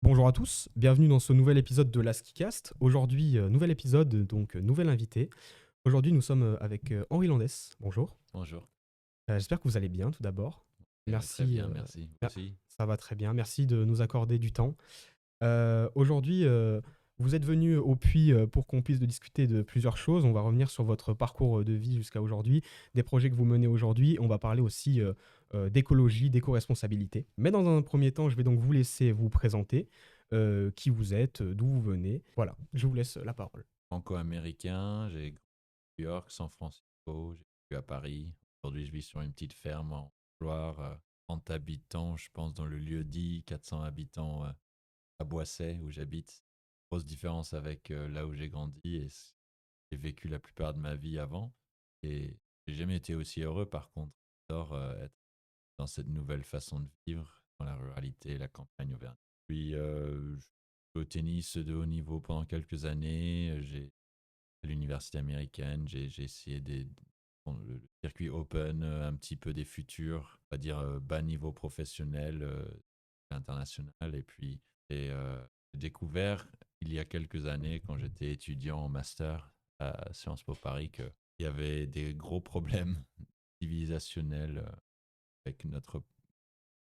Bonjour à tous, bienvenue dans ce nouvel épisode de l'AskiCast. Aujourd'hui, nouvel épisode, donc nouvel invité. Aujourd'hui, nous sommes avec Henri Landès. Bonjour. Bonjour. J'espère que vous allez bien tout d'abord. Très Merci, bien, merci. Vous ah, aussi? ça va très bien. Merci de nous accorder du temps. Aujourd'hui, vous êtes venu au Puy pour qu'on puisse discuter de plusieurs choses. On va revenir sur votre parcours de vie jusqu'à aujourd'hui, des projets que vous menez aujourd'hui. On va parler aussi d'écologie, d'éco-responsabilité. Mais dans un premier temps, je vais donc vous laisser vous présenter qui vous êtes, d'où vous venez. Voilà, je vous laisse la parole. Franco-américain, j'ai grandi à New York, San Francisco, j'ai vécu à Paris. Aujourd'hui, je vis sur une petite ferme en Loire, 30 habitants, je pense, dans le lieu-dit, 400 habitants à Boisset, où j'habite. Grosse différence avec là où j'ai grandi et j'ai vécu la plupart de ma vie avant. Et j'ai jamais été aussi heureux, par contre. J'adore être dans cette nouvelle façon de vivre, dans la ruralité, la campagne auvergnate. Puis, je joue au tennis de haut niveau pendant quelques années. J'ai à l'université américaine, j'ai essayé le circuit open, un petit peu des futurs, on va dire bas niveau professionnel, international. Et puis, j'ai découvert il y a quelques années, quand j'étais étudiant en master à Sciences Po Paris, qu'il y avait des gros problèmes civilisationnels avec notre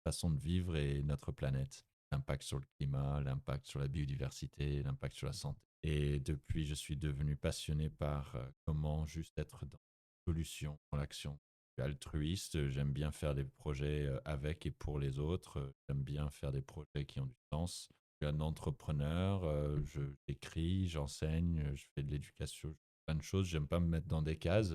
façon de vivre et notre planète. L'impact sur le climat, l'impact sur la biodiversité, l'impact sur la santé. Et depuis, je suis devenu passionné par comment juste être dans la solution, dans l'action. Je suis altruiste, j'aime bien faire des projets avec et pour les autres. J'aime bien faire des projets qui ont du sens. Je suis un entrepreneur, j'écris, j'enseigne, je fais de l'éducation, plein de choses. J'aime pas me mettre dans des cases.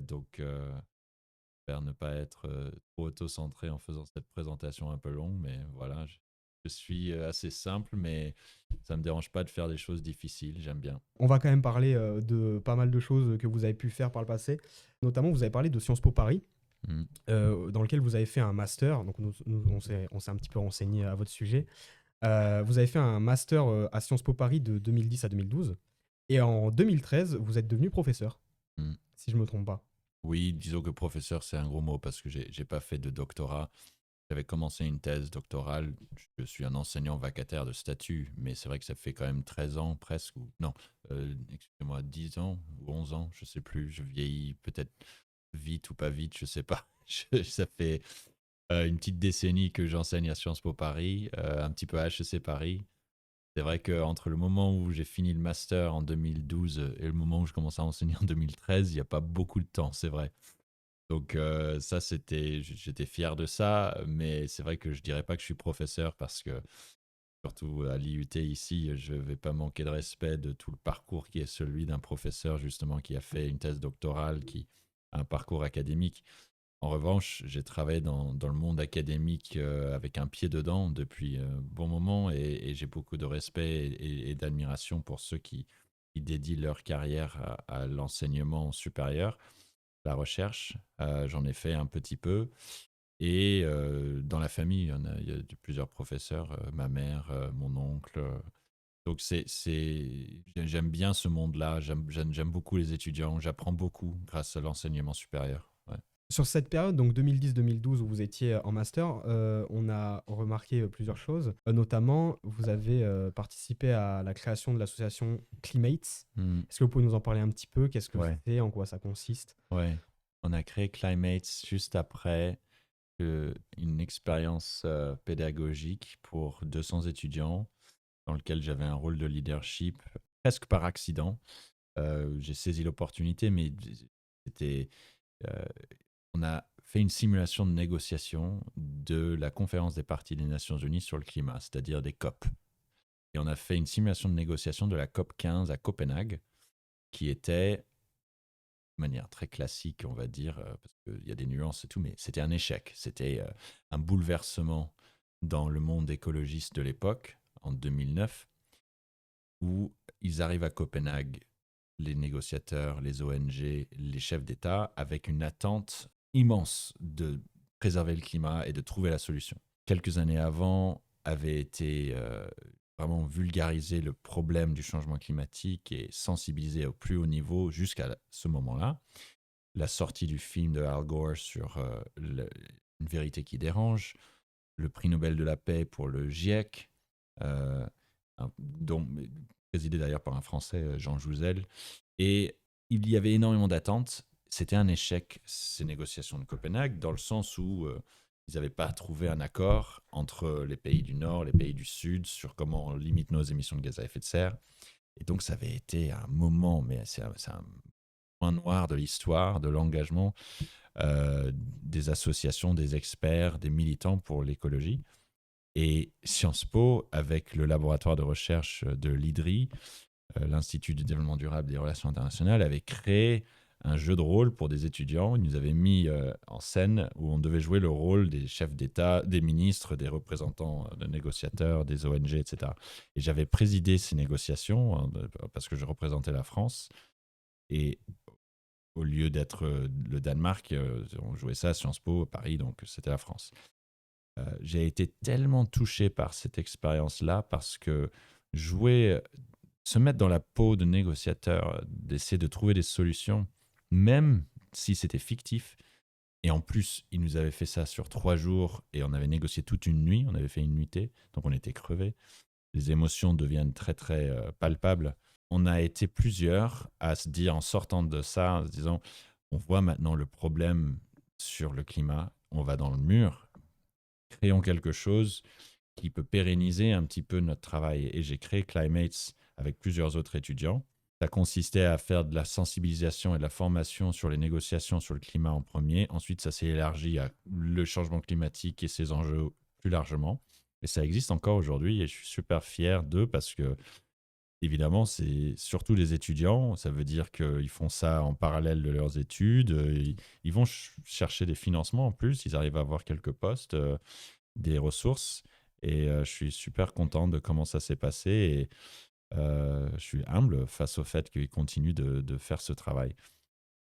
Donc, j'espère ne pas être trop auto-centré en faisant cette présentation un peu longue, mais voilà, je suis assez simple, mais ça ne me dérange pas de faire des choses difficiles, j'aime bien. On va quand même parler de pas mal de choses que vous avez pu faire par le passé. Notamment, vous avez parlé de Sciences Po Paris, Mm. dans lequel vous avez fait un master. Donc, on s'est un petit peu renseigné à votre sujet. Vous avez fait un master à Sciences Po Paris de 2010 à 2012. Et en 2013, vous êtes devenu professeur, Mm. si je ne me trompe pas. Oui, disons que professeur, c'est un gros mot parce que j'ai pas fait de doctorat. J'avais commencé une thèse doctorale. Je suis un enseignant vacataire de statut, mais c'est vrai que ça fait quand même 13 ans presque, ou non, excusez-moi, 10 ans ou 11 ans, je sais plus. Je vieillis peut-être vite ou pas vite, je sais pas. Ça fait une petite décennie que j'enseigne à Sciences Po Paris, un petit peu à HEC Paris. C'est vrai qu'entre le moment où j'ai fini le master en 2012 et le moment où je commence à enseigner en 2013, il n'y a pas beaucoup de temps, c'est vrai. Donc ça, j'étais fier de ça, mais c'est vrai que je dirais pas que je suis professeur parce que, surtout à l'IUT ici, je vais pas manquer de respect de tout le parcours qui est celui d'un professeur justement qui a fait une thèse doctorale, qui a un parcours académique. En revanche, j'ai travaillé dans le monde académique avec un pied dedans depuis un bon moment et j'ai beaucoup de respect et d'admiration pour ceux qui dédient leur carrière à l'enseignement supérieur, la recherche. J'en ai fait un petit peu. Et dans la famille, il y a plusieurs professeurs, ma mère, mon oncle. Donc j'aime bien ce monde-là, j'aime beaucoup les étudiants, j'apprends beaucoup grâce à l'enseignement supérieur. Ouais. Sur cette période, donc 2010-2012, où vous étiez en master, on a remarqué plusieurs choses. Notamment, vous avez participé à la création de l'association Climates. Hmm. Est-ce que vous pouvez nous en parler un petit peu? Qu'est-ce que Ouais. c'est? En quoi ça consiste? Ouais, on a créé Climates juste après une expérience pédagogique pour 200 étudiants dans lequel j'avais un rôle de leadership presque par accident. J'ai saisi l'opportunité, mais c'était, euh, on a fait une simulation de négociation de la conférence des parties des Nations Unies sur le climat, c'est-à-dire des COP. Et on a fait une simulation de négociation de la COP 15 à Copenhague, qui était manière très classique, on va dire, parce qu'il y a des nuances et tout, mais c'était un échec. C'était un bouleversement dans le monde écologiste de l'époque, en 2009, où ils arrivent à Copenhague, les négociateurs, les ONG, les chefs d'État, avec une attente immense de préserver le climat et de trouver la solution. Quelques années avant avait été vraiment vulgarisé le problème du changement climatique et sensibilisé au plus haut niveau jusqu'à ce moment-là. La sortie du film de Al Gore sur Une vérité qui dérange, le prix Nobel de la paix pour le GIEC, euh, présidé d'ailleurs par un Français, Jean Jouzel. Et il y avait énormément d'attentes. C'était un échec, ces négociations de Copenhague, dans le sens où ils n'avaient pas trouvé un accord entre les pays du Nord, les pays du Sud, sur comment on limite nos émissions de gaz à effet de serre. Et donc, ça avait été un moment, mais c'est un point noir de l'histoire, de l'engagement des associations, des experts, des militants pour l'écologie. Et Sciences Po, avec le laboratoire de recherche de l'IDRI, l'Institut du développement durable et des relations internationales, avait créé un jeu de rôle pour des étudiants. Ils nous avaient mis en scène où on devait jouer le rôle des chefs d'État, des ministres, des représentants, des négociateurs, des ONG, etc. Et j'avais présidé ces négociations parce que je représentais la France. Et au lieu d'être le Danemark, on jouait ça à Sciences Po, Paris, donc c'était la France. J'ai été tellement touché par cette expérience-là parce que jouer, se mettre dans la peau de négociateur, d'essayer de trouver des solutions, même si c'était fictif. Et en plus, ils nous avaient fait ça sur 3 jours et on avait négocié toute une nuit. On avait fait une nuitée, donc on était crevés. Les émotions deviennent très très palpables. On a été plusieurs à se dire en sortant de ça, en se disant, on voit maintenant le problème sur le climat, on va dans le mur, créons quelque chose qui peut pérenniser un petit peu notre travail. Et j'ai créé Climates avec plusieurs autres étudiants. Ça consistait à faire de la sensibilisation et de la formation sur les négociations sur le climat en premier. Ensuite, ça s'est élargi à le changement climatique et ses enjeux plus largement. Et ça existe encore aujourd'hui et je suis super fier d'eux parce que, évidemment, c'est surtout des étudiants. Ça veut dire qu'ils font ça en parallèle de leurs études. Ils vont chercher des financements en plus. Ils arrivent à avoir quelques postes, des ressources. Et je suis super content de comment ça s'est passé. Et je suis humble face au fait qu'ils continuent de faire ce travail.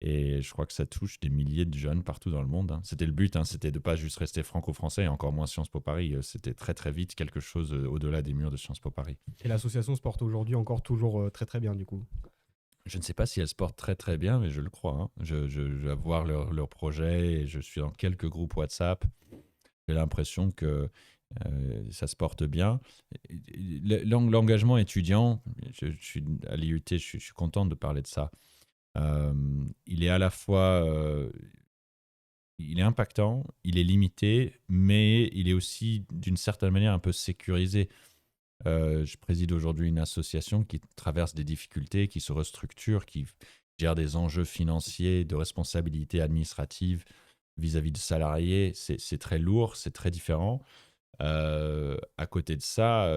Et je crois que ça touche des milliers de jeunes partout dans le monde, hein. C'était le but, hein, c'était de ne pas juste rester franco-français et encore moins Sciences Po Paris. C'était très très vite quelque chose au-delà des murs de Sciences Po Paris. Et l'association se porte aujourd'hui encore toujours très très bien du coup. Je ne sais pas si elle se porte très très bien, mais je le crois, hein. Je vais voir leur projet et je suis dans quelques groupes WhatsApp. J'ai l'impression que ça se porte bien. L'engagement étudiant, je suis à l'IUT, je suis content de parler de ça. Il est à la fois il est impactant, il est limité, mais il est aussi d'une certaine manière un peu sécurisé. Je préside aujourd'hui une association qui traverse des difficultés, qui se restructure, qui gère des enjeux financiers, de responsabilité administrative vis-à-vis de salariés. C'est très lourd, c'est très différent. À côté de ça,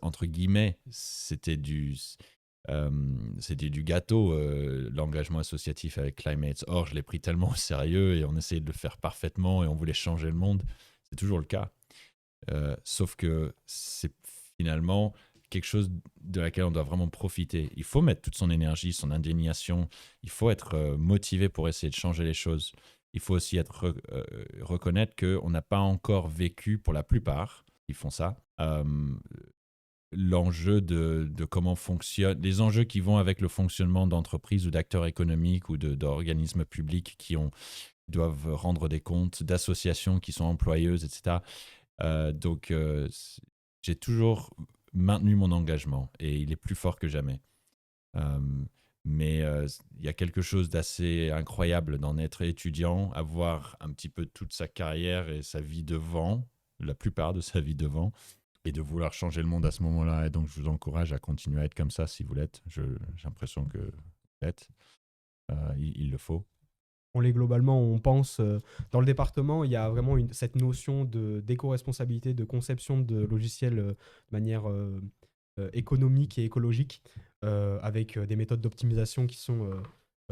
entre guillemets, c'était du gâteau, l'engagement associatif avec Climates. Or, je l'ai pris tellement au sérieux et on essayait de le faire parfaitement et on voulait changer le monde. C'est toujours le cas. Sauf que c'est finalement quelque chose de laquelle on doit vraiment profiter. Il faut mettre toute son énergie, son indignation. Il faut être motivé pour essayer de changer les choses. Il faut aussi reconnaître qu'on n'a pas encore vécu, pour la plupart qui font ça, l'enjeu de comment fonctionne, les enjeux qui vont avec le fonctionnement d'entreprises ou d'acteurs économiques ou d'organismes publics qui doivent rendre des comptes, d'associations qui sont employeuses, etc. J'ai toujours maintenu mon engagement et il est plus fort que jamais. Euh, mais il y a quelque chose d'assez incroyable d'en être étudiant, avoir un petit peu toute sa carrière et sa vie devant, la plupart de sa vie devant, et de vouloir changer le monde à ce moment-là. Et donc, je vous encourage à continuer à être comme ça si vous l'êtes. J'ai l'impression que vous l'êtes. Il le faut. On l'est globalement, on pense, dans le département, il y a vraiment cette notion d'éco-responsabilité, de conception de logiciels de manière économique et écologique, avec des méthodes d'optimisation qui sont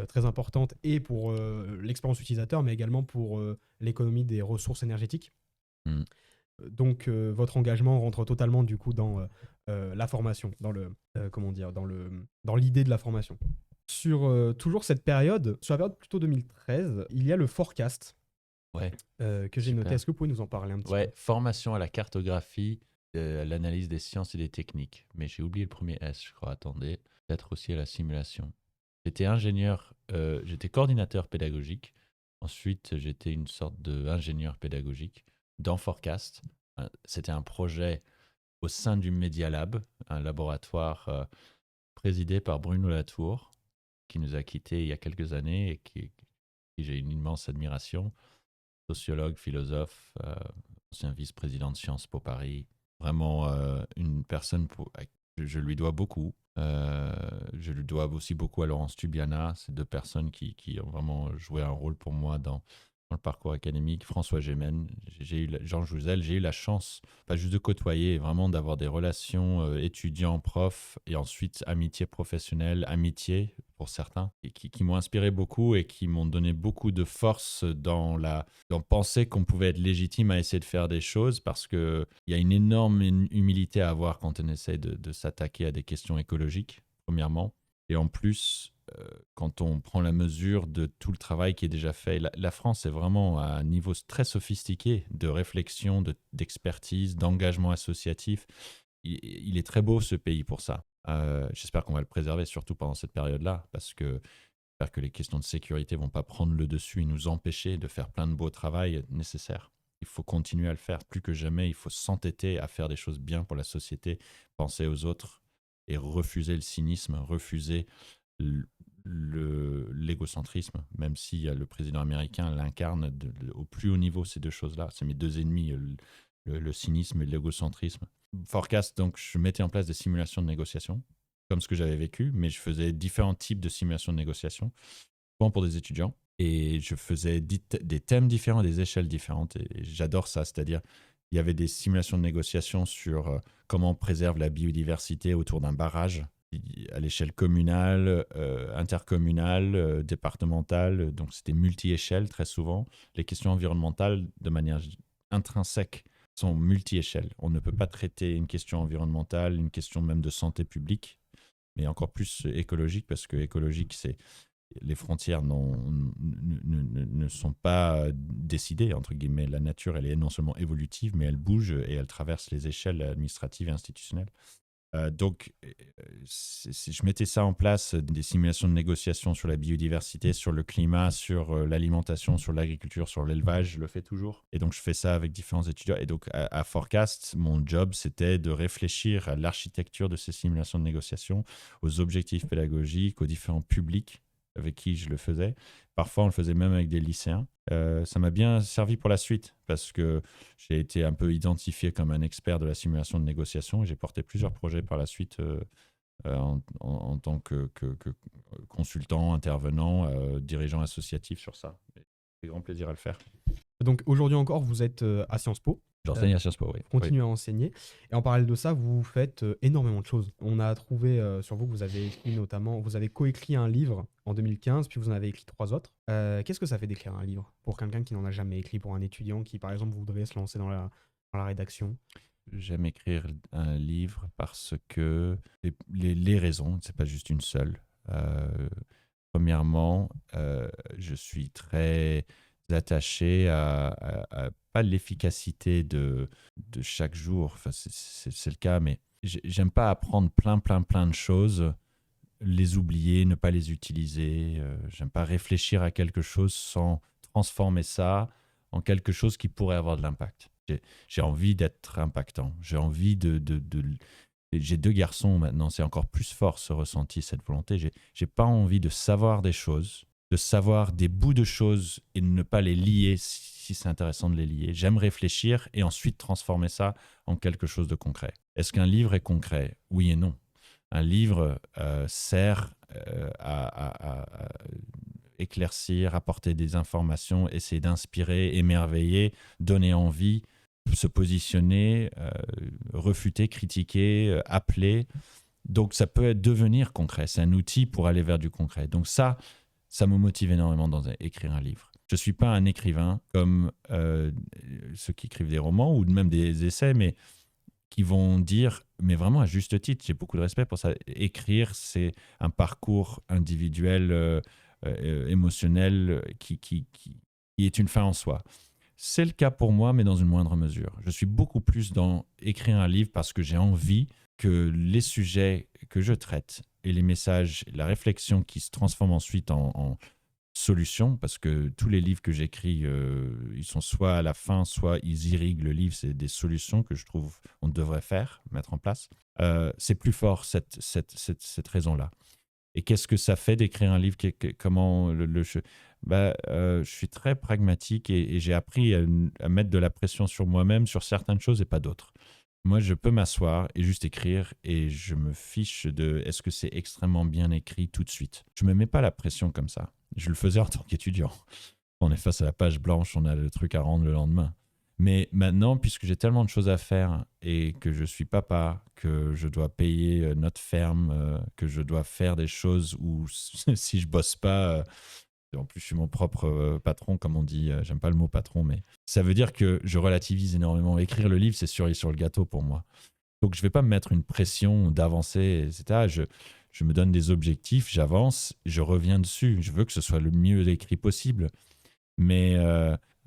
très importantes et pour l'expérience utilisateur, mais également pour l'économie des ressources énergétiques. Mm. Donc votre engagement rentre totalement du coup dans la formation, comment dire, dans l'idée de la formation. Sur toujours cette période, sur la période plutôt 2013, il y a le forecast Ouais, que j'ai noté. super. Est-ce que vous pouvez nous en parler un petit Ouais, peu? formation à la cartographie, à l'analyse des sciences et des techniques. Mais j'ai oublié le premier S, je crois. Attendez, peut-être aussi à la simulation. J'étais ingénieur, j'étais coordinateur pédagogique. Ensuite, j'étais une sorte d'ingénieur pédagogique dans Forecast. C'était un projet au sein du Media Lab, un laboratoire présidé par Bruno Latour, qui nous a quittés il y a quelques années et qui j'ai une immense admiration. Sociologue, philosophe, ancien vice-président de Sciences Po Paris. Vraiment une personne, je lui dois beaucoup. Je lui dois aussi beaucoup à Laurence Tubiana. Ces deux personnes qui ont vraiment joué un rôle pour moi dans le parcours académique. François Gémen, Jean Jouzel, j'ai eu la chance, pas juste de côtoyer, vraiment d'avoir des relations étudiants-profs et ensuite amitié professionnelle, amitié pour certains, et qui m'ont inspiré beaucoup et qui m'ont donné beaucoup de force dans penser qu'on pouvait être légitime à essayer de faire des choses parce qu'il y a une énorme humilité à avoir quand on essaie de s'attaquer à des questions écologiques, premièrement. Et en plus, quand on prend la mesure de tout le travail qui est déjà fait, la France est vraiment à un niveau très sophistiqué de réflexion, d'expertise, d'engagement associatif. Il est très beau ce pays pour ça. J'espère qu'on va le préserver, surtout pendant cette période-là, parce que j'espère que les questions de sécurité ne vont pas prendre le dessus et nous empêcher de faire plein de beaux travail nécessaires. Il faut continuer à le faire. Plus que jamais, il faut s'entêter à faire des choses bien pour la société, penser aux autres et refuser le cynisme, refuser l'égocentrisme, même si le président américain l'incarne au plus haut niveau, ces deux choses-là. C'est mes deux ennemis, le cynisme et l'égocentrisme. Forecast, donc, je mettais en place des simulations de négociation, comme ce que j'avais vécu, mais je faisais différents types de simulations de négociation, souvent pour des étudiants, et je faisais des thèmes différents, des échelles différentes, et j'adore ça, c'est-à-dire il y avait des simulations de négociation sur comment on préserve la biodiversité autour d'un barrage, à l'échelle communale, intercommunale, départementale, donc c'était multi-échelle très souvent. Les questions environnementales, de manière intrinsèque, sont multi-échelles. On ne peut pas traiter une question environnementale, une question même de santé publique, mais encore plus écologique, parce que écologique, c'est les frontières ne sont pas décidées, entre guillemets. La nature, elle est non seulement évolutive, mais elle bouge et elle traverse les échelles administratives et institutionnelles. Donc, je mettais ça en place, des simulations de négociation sur la biodiversité, sur le climat, sur l'alimentation, sur l'agriculture, sur l'élevage. Je le fais toujours. Et donc, je fais ça avec différents étudiants. Et donc, à Forecast, mon job, c'était de réfléchir à l'architecture de ces simulations de négociation, aux objectifs pédagogiques, aux différents publics avec qui je le faisais. Parfois, on le faisait même avec des lycéens. Ça m'a bien servi pour la suite parce que j'ai été un peu identifié comme un expert de la simulation de négociation et j'ai porté plusieurs projets par la suite en tant que consultant, intervenant, dirigeant associatif sur ça. C'est grand plaisir à le faire. Donc aujourd'hui encore, vous êtes à Sciences Po. J'enseigne à Sciences Po, oui. Continuez à enseigner. Et en parallèle de ça, vous faites énormément de choses. On a trouvé sur vous que vous avez écrit notamment, vous avez coécrit un livre en 2015, puis vous en avez écrit 3 autres. Qu'est-ce que ça fait d'écrire un livre pour quelqu'un qui n'en a jamais écrit, pour un étudiant qui, par exemple, voudrait se lancer dans la rédaction? J'aime écrire un livre parce que les raisons, c'est pas juste une seule. Premièrement, je suis très attaché à pas l'efficacité de chaque jour. Enfin, c'est le cas, mais j'aime pas apprendre plein de choses, les oublier, ne pas les utiliser. J'aime pas réfléchir à quelque chose sans transformer ça en quelque chose qui pourrait avoir de l'impact. J'ai envie d'être impactant. J'ai envie j'ai 2 garçons maintenant, c'est encore plus fort ce ressenti, cette volonté. J'ai pas envie de savoir des choses, de savoir des bouts de choses et de ne pas les lier si c'est intéressant de les lier. J'aime réfléchir et ensuite transformer ça en quelque chose de concret. Est-ce qu'un livre est concret? Oui et non. Un livre sert à éclaircir, apporter des informations, essayer d'inspirer, émerveiller, donner envie, se positionner, refuter, critiquer, appeler. Donc ça peut devenir concret. C'est un outil pour aller vers du concret. Donc ça me motive énormément d'écrire un livre. Je ne suis pas un écrivain comme ceux qui écrivent des romans ou même des essais, mais qui vont dire, mais vraiment à juste titre, j'ai beaucoup de respect pour ça. Écrire, c'est un parcours individuel, émotionnel, qui est une fin en soi. C'est le cas pour moi, mais dans une moindre mesure. Je suis beaucoup plus dans écrire un livre parce que j'ai envie que les sujets que je traite et les messages, la réflexion qui se transforme ensuite en solution, parce que tous les livres que j'écris, ils sont soit à la fin, soit ils irriguent le livre. C'est des solutions que je trouve on devrait faire, mettre en place. C'est plus fort cette raison-là. Et qu'est-ce que ça fait d'écrire un livre? Comment je suis très pragmatique et j'ai appris à mettre de la pression sur moi-même sur certaines choses et pas d'autres. Moi, je peux m'asseoir et juste écrire et je me fiche de est-ce que c'est extrêmement bien écrit tout de suite. Je me mets pas la pression comme ça. Je le faisais en tant qu'étudiant. On est face à la page blanche, on a le truc à rendre le lendemain. Mais maintenant, puisque j'ai tellement de choses à faire et que je suis papa, que je dois payer notre ferme, que je dois faire des choses où si je bosse pas, en plus je suis mon propre patron, comme on dit, j'aime pas le mot patron, mais ça veut dire que je relativise énormément. Écrire le livre, c'est cerise sur le gâteau pour moi. Donc je vais pas me mettre une pression d'avancer, etc. Je me donne des objectifs, j'avance, je reviens dessus. Je veux que ce soit le mieux écrit possible. Mais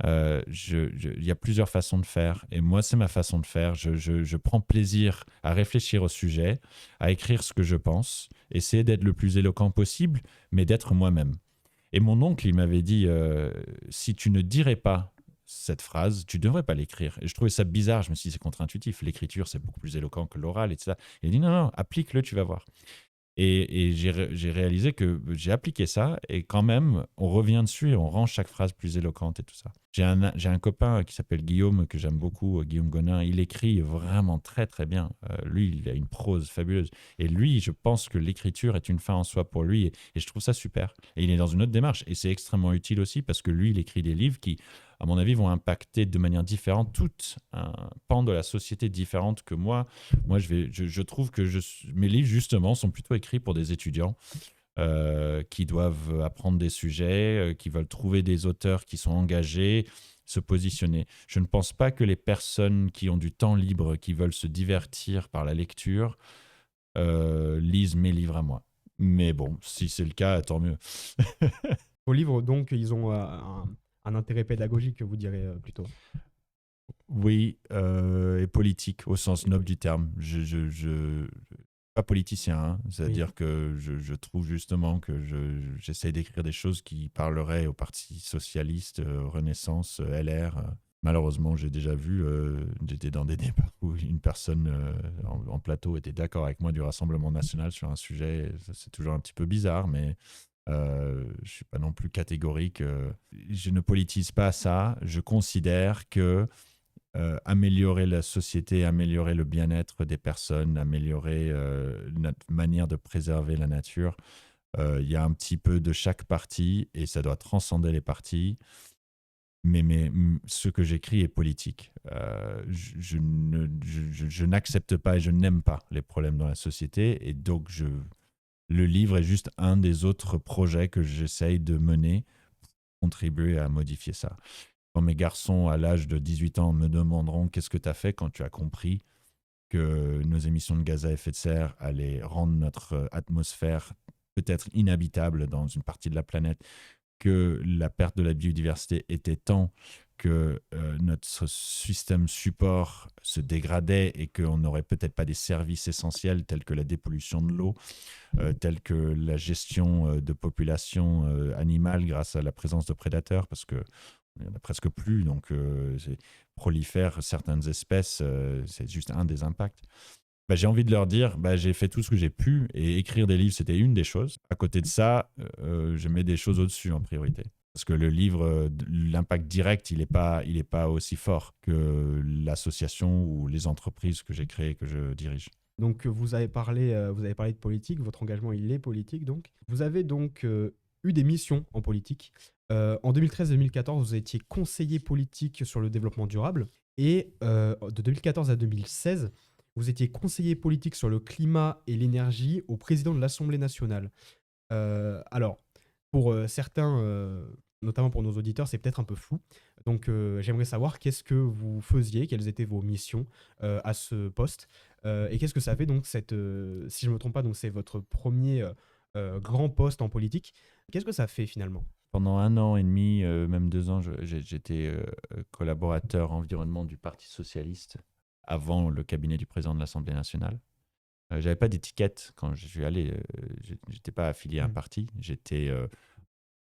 il y a plusieurs façons de faire. Et moi, c'est ma façon de faire. Je prends plaisir à réfléchir au sujet, à écrire ce que je pense, essayer d'être le plus éloquent possible, mais d'être moi-même. Et mon oncle, il m'avait dit, si tu ne dirais pas cette phrase, tu ne devrais pas l'écrire. Et je trouvais ça bizarre. Je me suis dit, c'est contre-intuitif. L'écriture, c'est beaucoup plus éloquent que l'oral, etc. Il a dit, non, non, applique-le, tu vas voir. Et j'ai réalisé que j'ai appliqué ça et quand même, on revient dessus et on rend chaque phrase plus éloquente et tout ça. J'ai un copain qui s'appelle Guillaume, que j'aime beaucoup, Guillaume Gonin. Il écrit vraiment très, très bien. Lui, il a une prose fabuleuse. Et lui, je pense que l'écriture est une fin en soi pour lui et je trouve ça super. Et il est dans une autre démarche et c'est extrêmement utile aussi parce que lui, il écrit des livres qui, à mon avis, vont impacter de manière différente tout un pan de la société différente que moi. Moi, je trouve que mes livres, justement, sont plutôt écrits pour des étudiants qui doivent apprendre des sujets, qui veulent trouver des auteurs qui sont engagés, se positionner. Je ne pense pas que les personnes qui ont du temps libre, qui veulent se divertir par la lecture, lisent mes livres à moi. Mais bon, si c'est le cas, tant mieux. Vos livres, donc, ils ont un intérêt pédagogique, vous direz plutôt. Oui, et politique au sens noble du terme. Pas politicien, hein. C'est-à-dire Oui. que je trouve justement que j'essaie d'écrire des choses qui parleraient au Parti socialiste, Renaissance, LR. Malheureusement, j'ai déjà vu, j'étais dans des débats où une personne en plateau était d'accord avec moi du Rassemblement national sur un sujet. C'est toujours un petit peu bizarre, mais je ne suis pas non plus catégorique. Je ne politise pas ça. Je considère que améliorer la société, améliorer le bien-être des personnes, améliorer notre manière de préserver la nature. Il y a un petit peu de chaque parti et ça doit transcender les partis. Mais ce que j'écris est politique. Je n'accepte pas et je n'aime pas les problèmes dans la société. Et donc, le livre est juste un des autres projets que j'essaye de mener pour contribuer à modifier ça. Quand mes garçons à l'âge de 18 ans me demanderont qu'est-ce que tu as fait quand tu as compris que nos émissions de gaz à effet de serre allaient rendre notre atmosphère peut-être inhabitable dans une partie de la planète, que la perte de la biodiversité était tant que notre système support se dégradait et qu'on n'aurait peut-être pas des services essentiels tels que la dépollution de l'eau, tels que la gestion de populations animales grâce à la présence de prédateurs, parce que il n'y en a presque plus, donc prolifèrent certaines espèces, c'est juste un des impacts. Bah, j'ai envie de leur dire, bah, j'ai fait tout ce que j'ai pu, et écrire des livres, c'était une des choses. À côté de ça, je mets des choses au-dessus en priorité. Parce que le livre, l'impact direct, il est pas aussi fort que l'association ou les entreprises que j'ai créées, que je dirige. Donc, vous avez parlé de politique, votre engagement, il est politique, donc. Vous avez donc eu des missions en politique. En 2013-2014, vous étiez conseiller politique sur le développement durable. Et de 2014 à 2016, vous étiez conseiller politique sur le climat et l'énergie au président de l'Assemblée nationale. Alors, pour certains, notamment pour nos auditeurs, c'est peut-être un peu flou. Donc, j'aimerais savoir qu'est-ce que vous faisiez, quelles étaient vos missions à ce poste, et qu'est-ce que ça fait donc si je ne me trompe pas, donc c'est votre premier grand poste en politique. Qu'est-ce que ça fait finalement? Pendant 1 an et demi, même 2 ans, j'étais collaborateur environnement du Parti socialiste avant le cabinet du président de l'Assemblée nationale. J'avais pas d'étiquette quand je suis allé. J'étais pas affilié à un Mm. parti. J'étais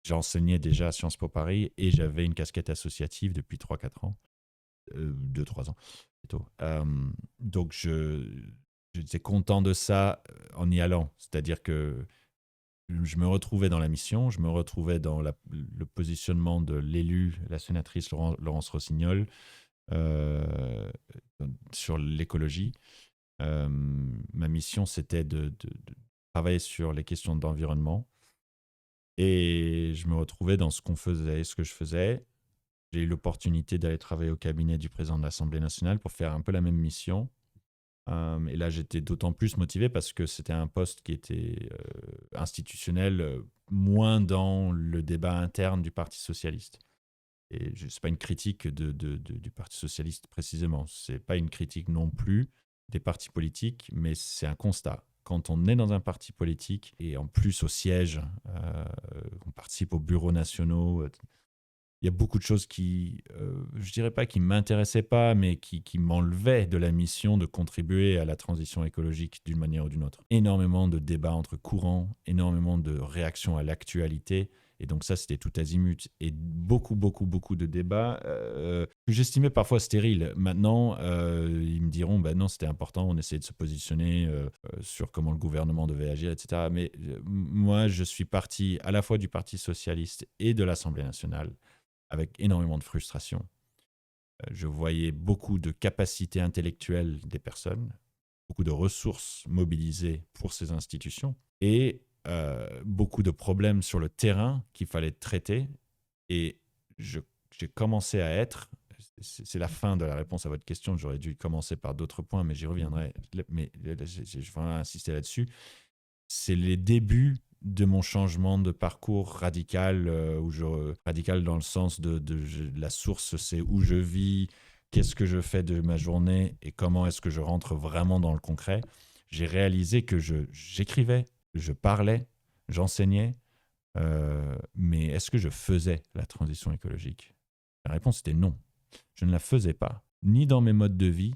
j'enseignais déjà à Sciences Po Paris et j'avais une casquette associative depuis 3-4 ans, 2-3 ans plutôt. Donc, j'étais content de ça en y allant. C'est-à-dire que je me retrouvais dans la mission, je me retrouvais dans le positionnement de l'élu, la sénatrice Laurence Rossignol, euh, sur l'écologie. Ma mission, c'était de travailler sur les questions d'environnement. Et je me retrouvais dans ce qu'on faisait, ce que je faisais. J'ai eu l'opportunité d'aller travailler au cabinet du président de l'Assemblée nationale pour faire un peu la même mission. Et là, j'étais d'autant plus motivé parce que c'était un poste qui était institutionnel, moins dans le débat interne du Parti socialiste. Et ce n'est pas une critique du Parti socialiste précisément. Ce n'est pas une critique non plus des partis politiques, mais c'est un constat. Quand on est dans un parti politique et en plus au siège, on participe aux bureaux nationaux, il y a beaucoup de choses qui, je dirais pas qui m'intéressaient pas, mais qui m'enlevaient de la mission de contribuer à la transition écologique d'une manière ou d'une autre. Énormément de débats entre courants, énormément de réactions à l'actualité. Et donc ça, c'était tout azimut. Et beaucoup, beaucoup, beaucoup de débats que j'estimais parfois stériles. Maintenant, ils me diront, ben non, c'était important, on essayait de se positionner sur comment le gouvernement devait agir, etc. Mais moi, je suis parti à la fois du Parti socialiste et de l'Assemblée nationale avec énormément de frustration. Je voyais beaucoup de capacités intellectuelles des personnes, beaucoup de ressources mobilisées pour ces institutions et beaucoup de problèmes sur le terrain qu'il fallait traiter. Et j'ai commencé à être, c'est la fin de la réponse à votre question, j'aurais dû commencer par d'autres points, mais j'y reviendrai. Mais je vais insister là-dessus. C'est les débuts de mon changement de parcours radical, radical dans le sens la source, c'est où je vis, qu'est-ce que je fais de ma journée et comment est-ce que je rentre vraiment dans le concret. J'ai réalisé que j'écrivais, je parlais, j'enseignais, mais est-ce que je faisais la transition écologique? La réponse était non. Je ne la faisais pas, ni dans mes modes de vie,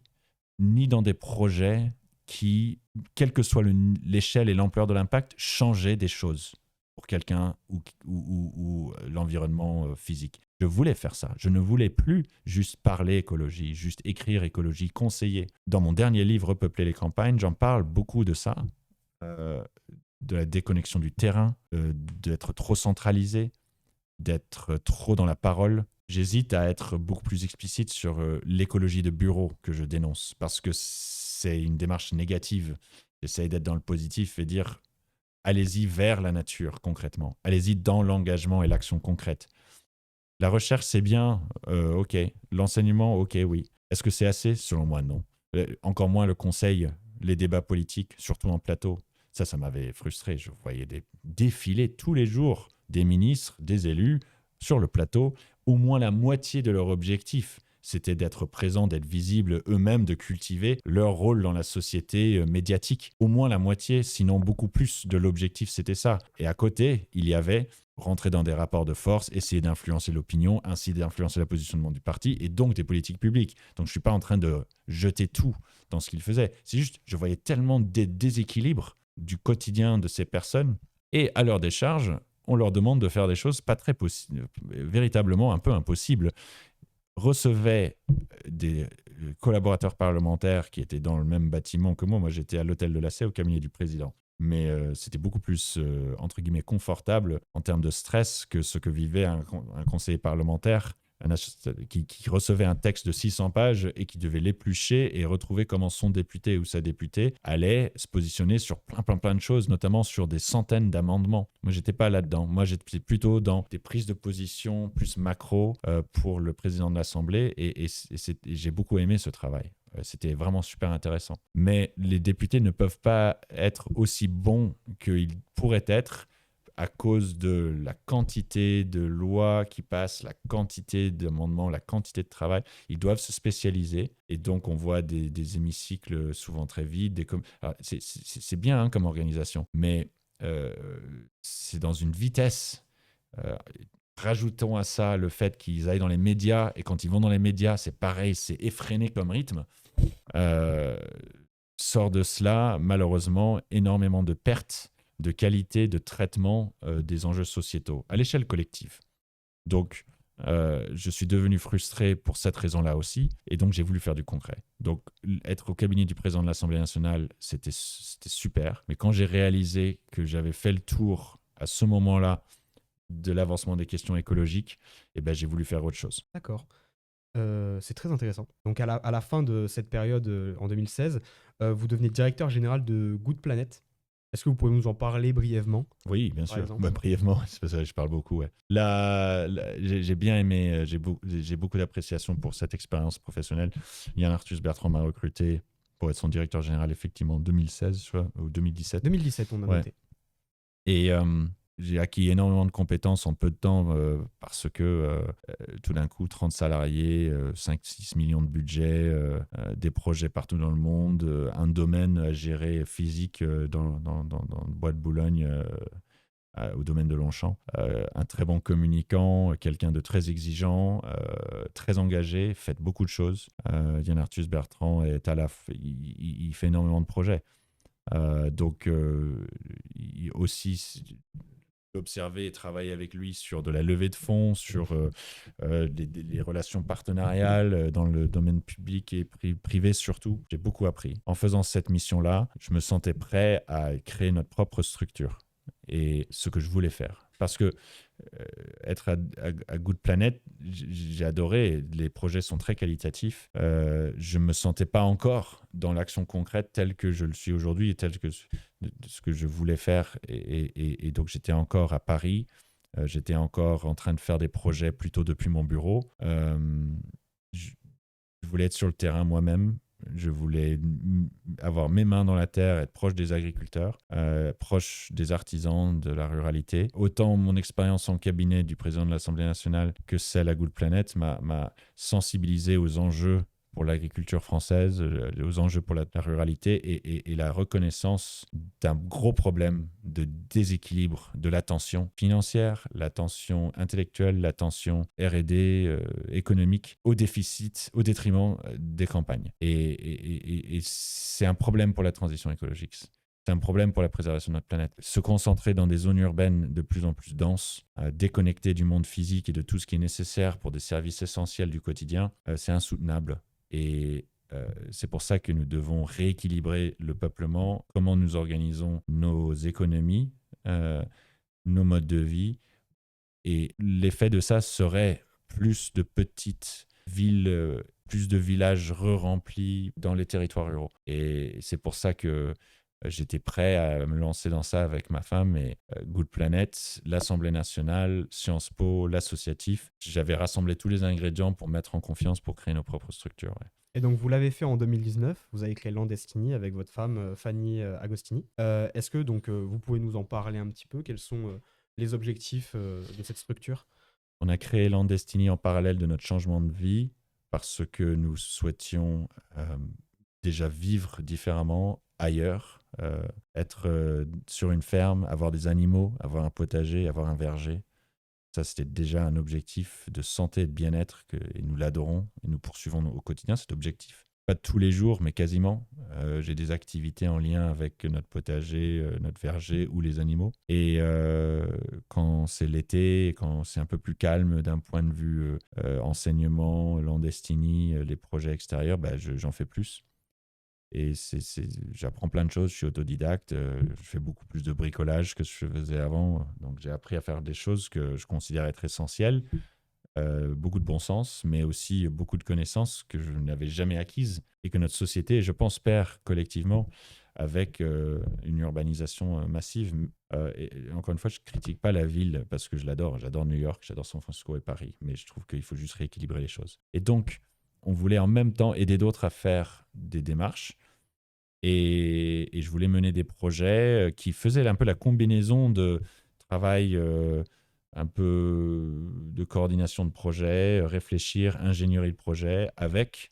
ni dans des projets qui, quelle que soit l'échelle et l'ampleur de l'impact, changeaient des choses pour quelqu'un ou l'environnement physique. Je voulais faire ça. Je ne voulais plus juste parler écologie, juste écrire écologie, conseiller. Dans mon dernier livre, Repeupler les campagnes, j'en parle beaucoup de ça, de la déconnexion du terrain, d'être trop centralisé, d'être trop dans la parole. J'hésite à être beaucoup plus explicite sur l'écologie de bureau que je dénonce, parce que c'est une démarche négative. J'essaye d'être dans le positif et dire allez-y vers la nature concrètement. Allez-y dans l'engagement et l'action concrète. La recherche, c'est bien, ok. L'enseignement, ok, oui. Est-ce que c'est assez? Selon moi, non. Encore moins le conseil, les débats politiques, surtout en plateau. Ça m'avait frustré. Je voyais défiler tous les jours des ministres, des élus sur le plateau. Au moins la moitié de leur objectif, c'était d'être présents, d'être visibles eux-mêmes, de cultiver leur rôle dans la société médiatique. Au moins la moitié, sinon beaucoup plus de l'objectif, c'était ça. Et à côté, il y avait rentrer dans des rapports de force, essayer d'influencer l'opinion, ainsi d'influencer le positionnement du parti et donc des politiques publiques. Donc je ne suis pas en train de jeter tout dans ce qu'ils faisaient. C'est juste, je voyais tellement des déséquilibres du quotidien de ces personnes et à leur décharge, on leur demande de faire des choses pas très possibles, véritablement un peu impossibles. Recevait des collaborateurs parlementaires qui étaient dans le même bâtiment que moi. Moi, j'étais à l'hôtel de la Sey, au cabinet du président. Mais c'était beaucoup plus, entre guillemets, confortable en termes de stress que ce que vivait un conseiller parlementaire qui recevait un texte de 600 pages et qui devait l'éplucher et retrouver comment son député ou sa députée allait se positionner sur plein de choses, notamment sur des centaines d'amendements. Moi, j'étais pas là-dedans. Moi, j'étais plutôt dans des prises de position plus macro pour le président de l'Assemblée et j'ai beaucoup aimé ce travail. C'était vraiment super intéressant. Mais les députés ne peuvent pas être aussi bons qu'ils pourraient être à cause de la quantité de lois qui passent, la quantité d'amendements, la quantité de travail. Ils doivent se spécialiser. Et donc, on voit des hémicycles souvent très vides. C'est bien comme organisation, mais c'est dans une vitesse. Rajoutons à ça le fait qu'ils aillent dans les médias. Et quand ils vont dans les médias, c'est pareil, c'est effréné comme rythme. Sort de cela, malheureusement, énormément de pertes de qualité de traitement des enjeux sociétaux à l'échelle collective. Donc, je suis devenu frustré pour cette raison-là aussi, et donc j'ai voulu faire du concret. Donc, être au cabinet du président de l'Assemblée nationale, c'était super, mais quand j'ai réalisé que j'avais fait le tour à ce moment-là de l'avancement des questions écologiques, eh ben, j'ai voulu faire autre chose. D'accord. C'est très intéressant. Donc à la fin de cette période, en 2016, vous devenez directeur général de Good Planet. Est-ce que vous pouvez nous en parler brièvement, Oui, bien par sûr. exemple? Bah, brièvement, c'est parce que je parle beaucoup. Ouais. J'ai bien aimé, j'ai beaucoup d'appréciation pour cette expérience professionnelle. Yann Arthus Bertrand m'a recruté pour être son directeur général, effectivement, en 2016, je crois, ou 2017. 2017, on a Ouais. noté. Et j'ai acquis énormément de compétences en peu de temps parce que tout d'un coup, 30 salariés, 5-6 millions de budget, des projets partout dans le monde, un domaine à gérer physique dans le bois de Boulogne, au domaine de Longchamp. Un très bon communicant, quelqu'un de très exigeant, très engagé, fait beaucoup de choses. Yann Arthus Bertrand est il fait énormément de projets. Donc, aussi observer et travailler avec lui sur de la levée de fonds, sur les relations partenariales dans le domaine public et privé surtout. J'ai beaucoup appris. En faisant cette mission-là, je me sentais prêt à créer notre propre structure et ce que je voulais faire. Parce que être à Good Planet, j'ai adoré. Les projets sont très qualitatifs. Je ne me sentais pas encore dans l'action concrète telle que je le suis aujourd'hui et telle que ce que je voulais faire. Et donc, j'étais encore à Paris. J'étais encore en train de faire des projets plutôt depuis mon bureau. Je voulais être sur le terrain moi-même. Je voulais avoir mes mains dans la terre, être proche des agriculteurs, proche des artisans, de la ruralité. Autant mon expérience en cabinet du président de l'Assemblée nationale que celle à Good Planet m'a sensibilisé aux enjeux pour l'agriculture française, aux enjeux pour la ruralité et la reconnaissance d'un gros problème de déséquilibre de l'attention financière, l'attention intellectuelle, l'attention R&D économique au déficit, au détriment des campagnes. Et c'est un problème pour la transition écologique. C'est un problème pour la préservation de notre planète. Se concentrer dans des zones urbaines de plus en plus denses, déconnectées du monde physique et de tout ce qui est nécessaire pour des services essentiels du quotidien, c'est insoutenable. Et c'est pour ça que nous devons rééquilibrer le peuplement, comment nous organisons nos économies, nos modes de vie. Et l'effet de ça serait plus de petites villes, plus de villages re-remplis dans les territoires ruraux. Et c'est pour ça que j'étais prêt à me lancer dans ça avec ma femme et Good Planet, l'Assemblée nationale, Sciences Po, l'associatif. J'avais rassemblé tous les ingrédients pour mettre en confiance pour créer nos propres structures. Ouais. Et donc vous l'avez fait en 2019, vous avez créé Landestini avec votre femme Fanny Agostini. Est-ce que donc vous pouvez nous en parler un petit peu? Quels sont les objectifs de cette structure? On a créé Landestini en parallèle de notre changement de vie parce que nous souhaitions déjà vivre différemment ailleurs, être sur une ferme, avoir des animaux, avoir un potager, avoir un verger. Ça, c'était déjà un objectif de santé et de bien-être et nous l'adorons et nous poursuivons au quotidien cet objectif. Pas tous les jours, mais quasiment. J'ai des activités en lien avec notre potager, notre verger ou les animaux. Et quand c'est l'été, quand c'est un peu plus calme d'un point de vue enseignement, Landestini, les projets extérieurs, j'en fais plus. Et j'apprends plein de choses, je suis autodidacte, je fais beaucoup plus de bricolage que ce que je faisais avant. Donc j'ai appris à faire des choses que je considère être essentielles, beaucoup de bon sens, mais aussi beaucoup de connaissances que je n'avais jamais acquises et que notre société, je pense, perd collectivement avec une urbanisation massive. Et encore une fois, je ne critique pas la ville parce que je l'adore. J'adore New York, j'adore San Francisco et Paris, mais je trouve qu'il faut juste rééquilibrer les choses. Et donc, on voulait en même temps aider d'autres à faire des démarches. Et je voulais mener des projets qui faisaient un peu la combinaison de travail, un peu de coordination de projet, réfléchir, ingénierie de projet, avec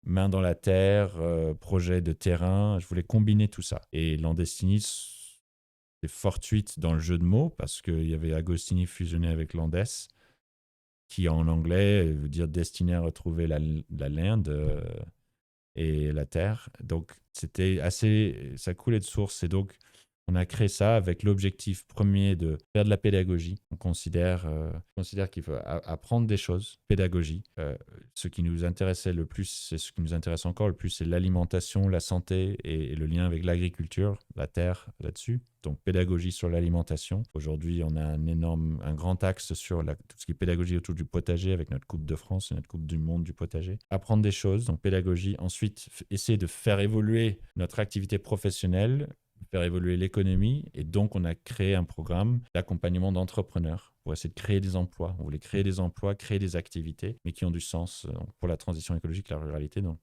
main dans la terre, projet de terrain. Je voulais combiner tout ça. Et Landestini, c'est fortuite dans le jeu de mots, parce qu'il y avait Agostini fusionné avec Landes, qui en anglais veut dire destiné à retrouver la land et la terre. Donc, c'était assez, ça coulait de source. Et donc, On a créé ça avec l'objectif premier de faire de la pédagogie. On considère qu'il faut apprendre des choses, pédagogie. Ce qui nous intéressait le plus, c'est ce qui nous intéresse encore le plus, c'est l'alimentation, la santé et le lien avec l'agriculture, la terre là-dessus. Donc pédagogie sur l'alimentation. Aujourd'hui, on a un grand axe sur tout ce qui est pédagogie autour du potager avec notre Coupe de France et notre Coupe du Monde du potager. Apprendre des choses, donc pédagogie. Ensuite, essayer de faire évoluer notre activité professionnelle, faire évoluer l'économie. Et donc, on a créé un programme d'accompagnement d'entrepreneurs pour essayer de créer des emplois. On voulait créer des emplois, créer des activités, mais qui ont du sens pour la transition écologique, la ruralité. Donc,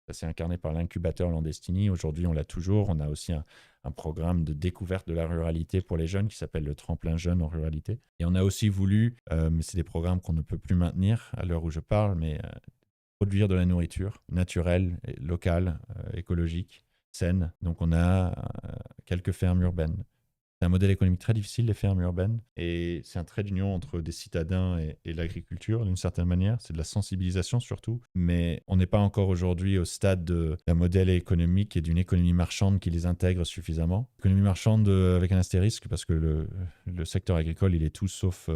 ça s'est incarné par l'incubateur Landestini. Aujourd'hui, on l'a toujours. On a aussi un programme de découverte de la ruralité pour les jeunes qui s'appelle le Tremplin Jeune en ruralité. Et on a aussi voulu, mais c'est des programmes qu'on ne peut plus maintenir à l'heure où je parle, mais produire de la nourriture naturelle, locale, écologique, saine. Donc on a quelques fermes urbaines. C'est un modèle économique très difficile, les fermes urbaines, et c'est un trait d'union entre des citadins et l'agriculture, d'une certaine manière. C'est de la sensibilisation surtout, mais on n'est pas encore aujourd'hui au stade d'un modèle économique et d'une économie marchande qui les intègre suffisamment. Économie marchande avec un astérisque, parce que le secteur agricole, il est tout sauf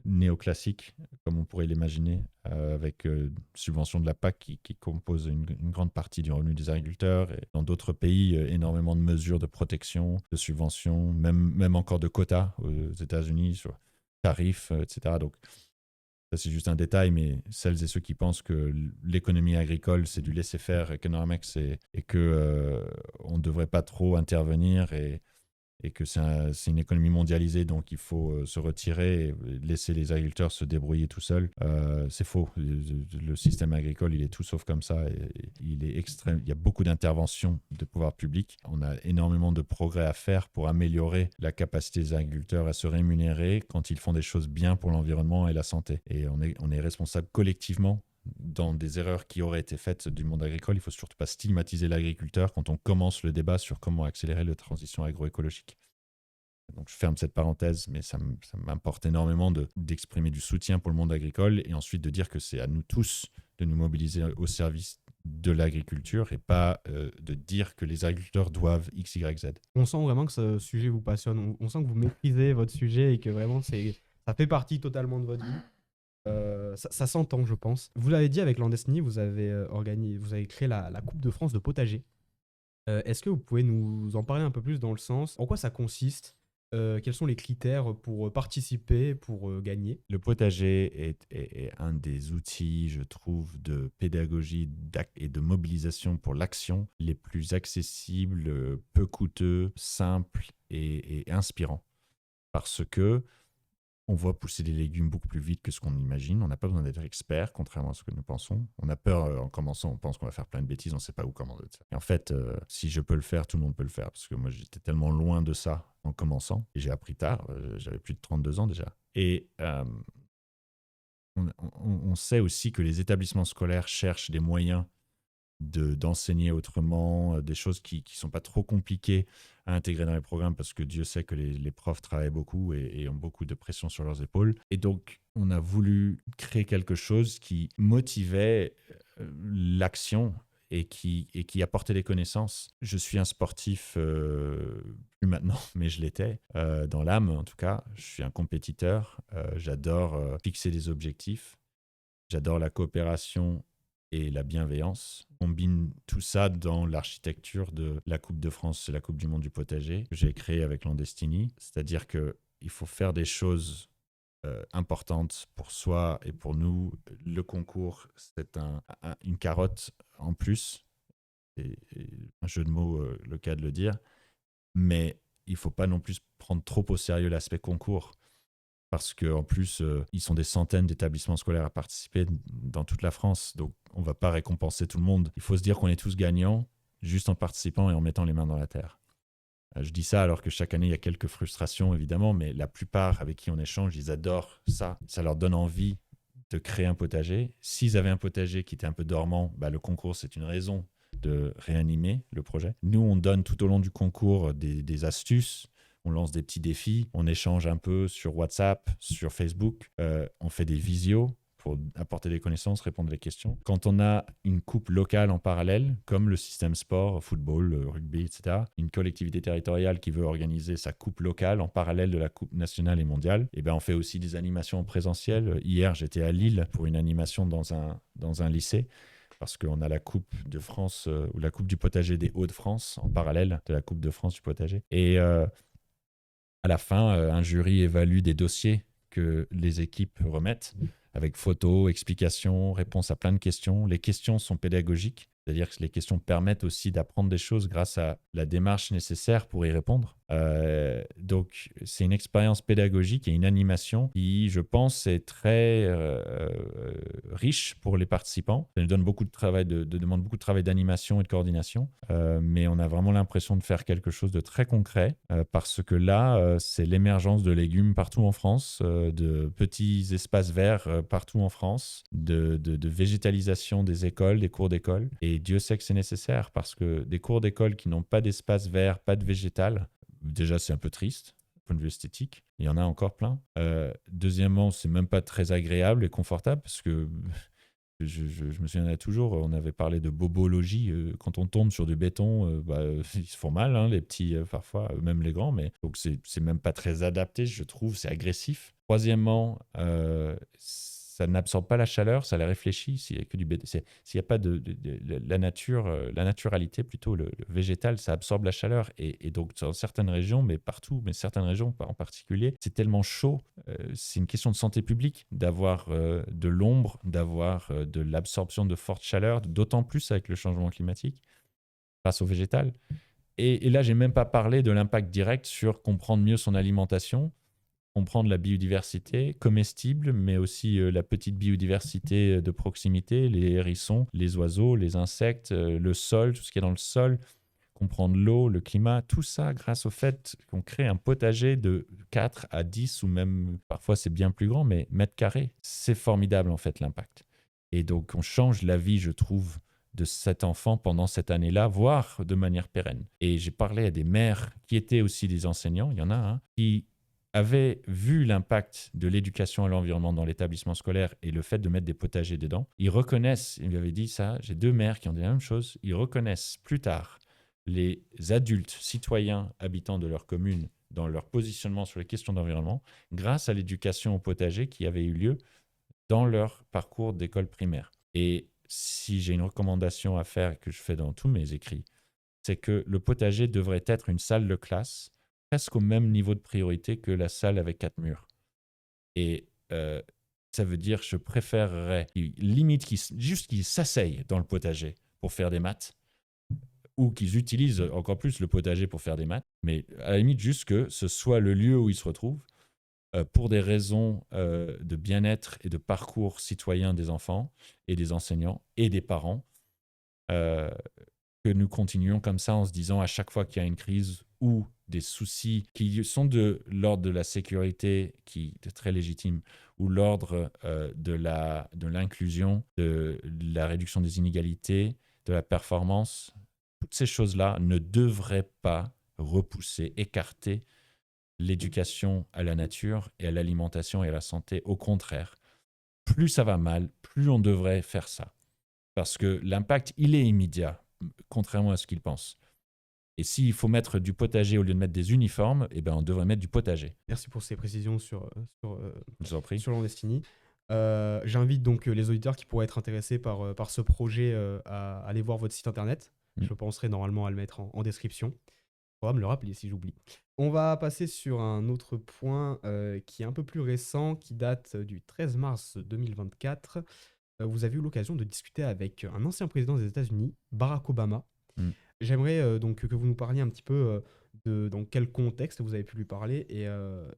néoclassique, comme on pourrait l'imaginer, avec subvention de la PAC qui compose une grande partie du revenu des agriculteurs. Et dans d'autres pays, énormément de mesures de protection, de subventions, même encore de quotas aux États-Unis sur tarifs, etc. Donc, ça, c'est juste un détail, mais celles et ceux qui pensent que l'économie agricole, c'est du laisser-faire economics et qu'on ne devrait pas trop intervenir et que c'est une économie mondialisée, donc il faut se retirer et laisser les agriculteurs se débrouiller tout seuls. C'est faux. Le système agricole, il est tout sauf comme ça. Il est extrême. Il y a beaucoup d'interventions de pouvoir public. On a énormément de progrès à faire pour améliorer la capacité des agriculteurs à se rémunérer quand ils font des choses bien pour l'environnement et la santé. Et on est responsable collectivement dans des erreurs qui auraient été faites du monde agricole. Il ne faut surtout pas stigmatiser l'agriculteur quand on commence le débat sur comment accélérer la transition agroécologique. Donc je ferme cette parenthèse, mais ça m'importe énormément d'exprimer du soutien pour le monde agricole et ensuite de dire que c'est à nous tous de nous mobiliser au service de l'agriculture et pas de dire que les agriculteurs doivent X, Y, Z. On sent vraiment que ce sujet vous passionne, on sent que vous maîtrisez votre sujet et que vraiment ça fait partie totalement de votre vie. Ça s'entend, je pense. Vous l'avez dit, avec Landestini, vous avez créé la Coupe de France de potager. Est-ce que vous pouvez nous en parler un peu plus dans le sens en quoi ça consiste, quels sont les critères pour participer, pour gagner? Le potager est un des outils, je trouve, de pédagogie et de mobilisation pour l'action les plus accessibles, peu coûteux, simples et inspirants. Parce que on voit pousser des légumes beaucoup plus vite que ce qu'on imagine. On n'a pas besoin d'être expert, contrairement à ce que nous pensons. On a peur en commençant, on pense qu'on va faire plein de bêtises, on ne sait pas où commander. Et en fait, si je peux le faire, tout le monde peut le faire. Parce que moi, j'étais tellement loin de ça en commençant. Et j'ai appris tard, j'avais plus de 32 ans déjà. Et on sait aussi que les établissements scolaires cherchent des moyens d'enseigner autrement, des choses qui ne sont pas trop compliquées à intégrer dans les programmes parce que Dieu sait que les profs travaillent beaucoup et ont beaucoup de pression sur leurs épaules. Et donc, on a voulu créer quelque chose qui motivait l'action et qui apportait des connaissances. Je suis un sportif, plus maintenant, mais je l'étais, dans l'âme en tout cas. Je suis un compétiteur, j'adore fixer des objectifs, j'adore la coopération et la bienveillance. On combine tout ça dans l'architecture de la Coupe de France et la Coupe du Monde du potager que j'ai créée avec Landestini. C'est-à-dire qu'il faut faire des choses importantes pour soi et pour nous. Le concours, c'est une carotte en plus. C'est un jeu de mots, le cas de le dire. Mais il ne faut pas non plus prendre trop au sérieux l'aspect concours. Parce qu'en plus, ils sont des centaines d'établissements scolaires à participer dans toute la France. Donc, on ne va pas récompenser tout le monde. Il faut se dire qu'on est tous gagnants juste en participant et en mettant les mains dans la terre. Je dis ça alors que chaque année, il y a quelques frustrations, évidemment, mais la plupart avec qui on échange, ils adorent ça. Ça leur donne envie de créer un potager. S'ils avaient un potager qui était un peu dormant, le concours, c'est une raison de réanimer le projet. Nous, on donne tout au long du concours des astuces. On lance des petits défis, on échange un peu sur WhatsApp, sur Facebook, on fait des visios pour apporter des connaissances, répondre à des questions. Quand on a une coupe locale en parallèle, comme le système sport, football, rugby, etc., une collectivité territoriale qui veut organiser sa coupe locale en parallèle de la coupe nationale et mondiale, et ben on fait aussi des animations en présentiel. Hier, j'étais à Lille pour une animation dans un lycée, parce qu'on a la Coupe de France ou la Coupe du potager des Hauts-de-France en parallèle de la Coupe de France du potager. Et à la fin, un jury évalue des dossiers que les équipes remettent avec photos, explications, réponses à plein de questions. Les questions sont pédagogiques, c'est-à-dire que les questions permettent aussi d'apprendre des choses grâce à la démarche nécessaire pour y répondre. Donc, c'est une expérience pédagogique et une animation qui, je pense, est très riche pour les participants. Ça nous donne beaucoup de travail, demande beaucoup de travail d'animation et de coordination, mais on a vraiment l'impression de faire quelque chose de très concret parce que là, c'est l'émergence de légumes partout en France, de petits espaces verts partout en France, de végétalisation des écoles, des cours d'école. Et Dieu sait que c'est nécessaire parce que des cours d'école qui n'ont pas d'espace vert, pas de végétal, déjà, c'est un peu triste, du point de vue esthétique. Il y en a encore plein. Deuxièmement, c'est même pas très agréable et confortable parce que je me souviendrai toujours, on avait parlé de bobologie. Quand on tombe sur du béton, ils se font mal, hein, les petits, parfois, même les grands. Mais donc, c'est même pas très adapté, je trouve. C'est agressif. Troisièmement, ça n'absorbe pas la chaleur, ça la réfléchit. S'il n'y a que du béton, s'il n'y a pas de la nature, la naturalité plutôt, le végétal, ça absorbe la chaleur. Et donc, dans certaines régions, mais partout, mais certaines régions en particulier, c'est tellement chaud. C'est une question de santé publique d'avoir de l'ombre, d'avoir de l'absorption de forte chaleur, d'autant plus avec le changement climatique face au végétal. Et là, j'ai même pas parlé de l'impact direct sur comprendre mieux son alimentation, comprendre la biodiversité comestible, mais aussi la petite biodiversité de proximité, les hérissons, les oiseaux, les insectes, le sol, tout ce qui est dans le sol, comprendre l'eau, le climat, tout ça grâce au fait qu'on crée un potager de 4 à 10 ou même parfois c'est bien plus grand, mais mètres carrés. C'est formidable en fait l'impact. Et donc on change la vie, je trouve, de cet enfant pendant cette année-là, voire de manière pérenne. Et j'ai parlé à des mères qui étaient aussi des enseignants, il y en a un, qui avaient vu l'impact de l'éducation à l'environnement dans l'établissement scolaire et le fait de mettre des potagers dedans. Ils reconnaissent, ils lui avaient dit ça, j'ai deux mères qui ont dit la même chose, ils reconnaissent plus tard les adultes, citoyens, habitants de leur commune dans leur positionnement sur les questions d'environnement grâce à l'éducation au potager qui avait eu lieu dans leur parcours d'école primaire. Et si j'ai une recommandation à faire que je fais dans tous mes écrits, c'est que le potager devrait être une salle de classe presque au même niveau de priorité que la salle avec 4 murs. Et ça veut dire que je préférerais limite juste qu'ils s'asseyent dans le potager pour faire des maths ou qu'ils utilisent encore plus le potager pour faire des maths, mais à la limite juste que ce soit le lieu où ils se retrouvent pour des raisons de bien-être et de parcours citoyen des enfants et des enseignants et des parents, que nous continuions comme ça en se disant à chaque fois qu'il y a une crise ou des soucis qui sont de l'ordre de la sécurité, qui est très légitime, ou l'ordre de l'inclusion, de la réduction des inégalités, de la performance, toutes ces choses-là ne devraient pas repousser, écarter l'éducation à la nature et à l'alimentation et à la santé. Au contraire, plus ça va mal, plus on devrait faire ça. Parce que l'impact, il est immédiat, contrairement à ce qu'ils pensent. Et s'il faut mettre du potager au lieu de mettre des uniformes, eh ben on devrait mettre du potager. Merci pour ces précisions Je vous en prie. sur Landestini. J'invite donc les auditeurs qui pourraient être intéressés par ce projet à aller voir votre site internet. Je penserai normalement à le mettre en description. Il faudra me le rappeler si j'oublie. On va passer sur un autre point qui est un peu plus récent, qui date du 13 mars 2024. Vous avez eu l'occasion de discuter avec un ancien président des États-Unis, Barack Obama. J'aimerais donc que vous nous parliez un petit peu de dans quel contexte vous avez pu lui parler et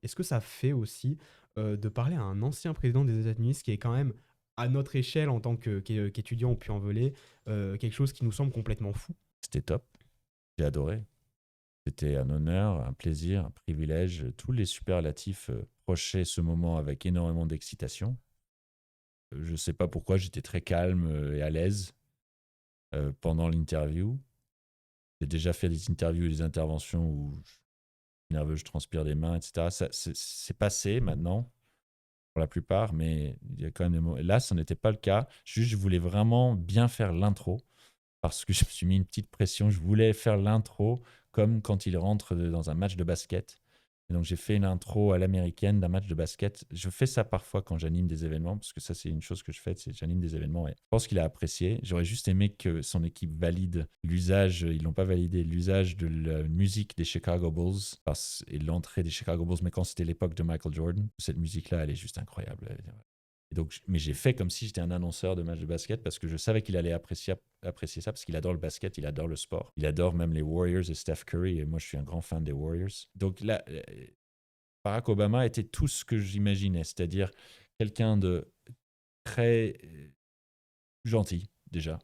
est-ce que ça fait aussi de parler à un ancien président des États-Unis, ce qui est quand même à notre échelle en tant qu'étudiant au Puy-en-Velay, quelque chose qui nous semble complètement fou. C'était top. J'ai adoré. C'était un honneur, un plaisir, un privilège. Tous les superlatifs prochaient ce moment avec énormément d'excitation. Je ne sais pas pourquoi, j'étais très calme et à l'aise pendant l'interview. J'ai déjà fait des interviews et des interventions où je suis nerveux, je transpire des mains, etc. Ça, c'est passé maintenant. pour la plupart, mais il y a quand même des mots. Là, ça n'était pas le cas. Juste, je voulais vraiment bien faire l'intro parce que je me suis mis une petite pression. Je voulais faire l'intro comme quand il rentre dans un match de basket. Et donc, j'ai fait une intro à l'américaine d'un match de basket. Je fais ça parfois quand j'anime des événements, parce que ça, c'est une chose que je fais, c'est que j'anime des événements. Et je pense qu'il a apprécié. J'aurais juste aimé que son équipe valide l'usage, ils l'ont pas validé, l'usage de la musique des Chicago Bulls et l'entrée des Chicago Bulls, mais quand c'était l'époque de Michael Jordan, cette musique-là, elle est juste incroyable. Et donc, mais j'ai fait comme si j'étais un annonceur de match de basket parce que je savais qu'il allait apprécier ça parce qu'il adore le basket, il adore le sport. Il adore même les Warriors et Steph Curry et moi je suis un grand fan des Warriors. Donc là, Barack Obama était tout ce que j'imaginais, c'est-à-dire quelqu'un de très gentil déjà,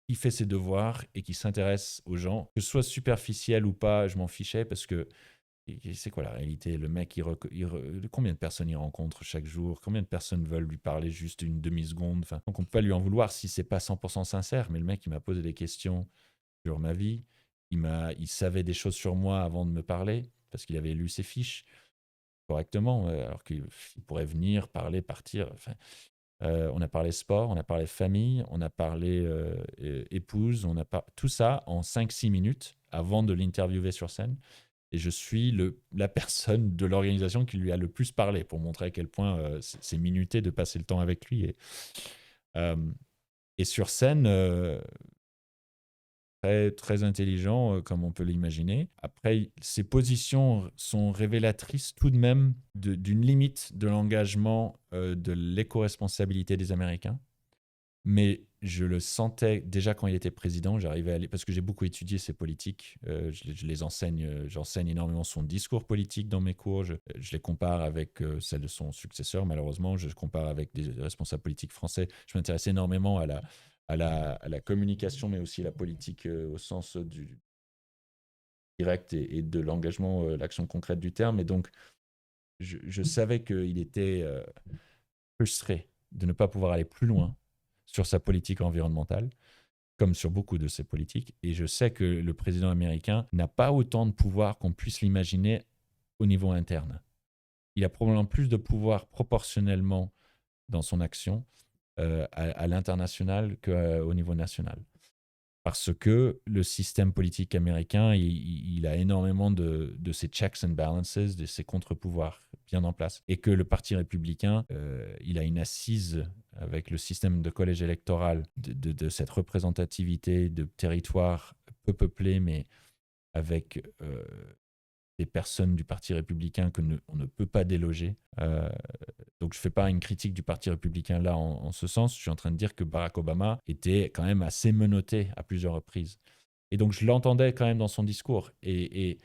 qui fait ses devoirs et qui s'intéresse aux gens, que ce soit superficiel ou pas, je m'en fichais parce que c'est quoi la réalité? Le mec, combien de personnes il rencontre chaque jour? Combien de personnes veulent lui parler juste une demi-seconde? Enfin, donc on peut pas lui en vouloir si c'est pas 100% sincère, mais le mec, il m'a posé des questions sur ma vie. Il savait des choses sur moi avant de me parler, parce qu'il avait lu ses fiches correctement, alors qu'il pourrait venir, parler, partir. Enfin, on a parlé sport, on a parlé famille, on a parlé épouse, tout ça en 5-6 minutes avant de l'interviewer sur scène. Et je suis la personne de l'organisation qui lui a le plus parlé pour montrer à quel point c'est minuté de passer le temps avec lui. Euh, et sur scène, très, très intelligent, comme on peut l'imaginer. Après, ses positions sont révélatrices tout de même d'une limite de l'engagement de l'éco-responsabilité des Américains. Mais je le sentais déjà quand il était président, j'arrivais à aller, parce que j'ai beaucoup étudié ses politiques, je les enseigne, j'enseigne énormément son discours politique dans mes cours, je les compare avec celle de son successeur, malheureusement, je compare avec des responsables politiques français. Je m'intéresse énormément à la communication, mais aussi à la politique au sens du direct et de l'engagement, l'action concrète du terme. Et donc, je savais qu'il était frustré de ne pas pouvoir aller plus loin sur sa politique environnementale, comme sur beaucoup de ses politiques. Et je sais que le président américain n'a pas autant de pouvoir qu'on puisse l'imaginer au niveau interne. Il a probablement plus de pouvoir proportionnellement dans son action à l'international qu'au niveau national. Parce que le système politique américain, il a énormément de ces checks and balances, de ces contre-pouvoirs bien en place. Et que le Parti républicain, il a une assise avec le système de collège électoral, de cette représentativité de territoires peu peuplés, mais avec des personnes du Parti républicain on ne peut pas déloger. Donc je ne fais pas une critique du Parti républicain là en ce sens. Je suis en train de dire que Barack Obama était quand même assez menotté à plusieurs reprises. Et donc je l'entendais quand même dans son discours. Et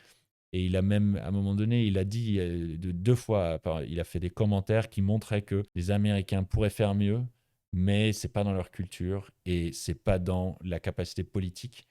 il a même, à un moment donné, il a dit deux fois, il a fait des commentaires qui montraient que les Américains pourraient faire mieux, mais ce n'est pas dans leur culture et ce n'est pas dans la capacité politique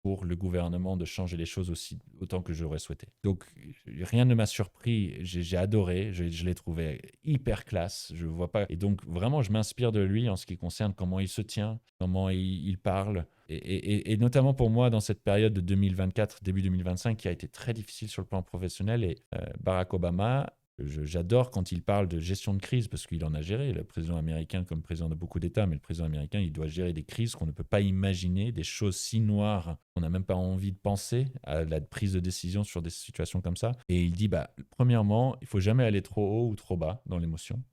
pour le gouvernement de changer les choses autant que j'aurais souhaité. Donc, rien ne m'a surpris. J'ai adoré. Je l'ai trouvé hyper classe. Je vois pas. Et donc, vraiment, je m'inspire de lui en ce qui concerne comment il se tient, comment il parle. Et notamment pour moi, dans cette période de 2024, début 2025, qui a été très difficile sur le plan professionnel. Et Barack Obama, j'adore quand il parle de gestion de crise parce qu'il en a géré, le président américain comme président de beaucoup d'États, mais le président américain, il doit gérer des crises qu'on ne peut pas imaginer, des choses si noires qu'on n'a même pas envie de penser à la prise de décision sur des situations comme ça. Et il dit, premièrement, il faut jamais aller trop haut ou trop bas dans l'émotion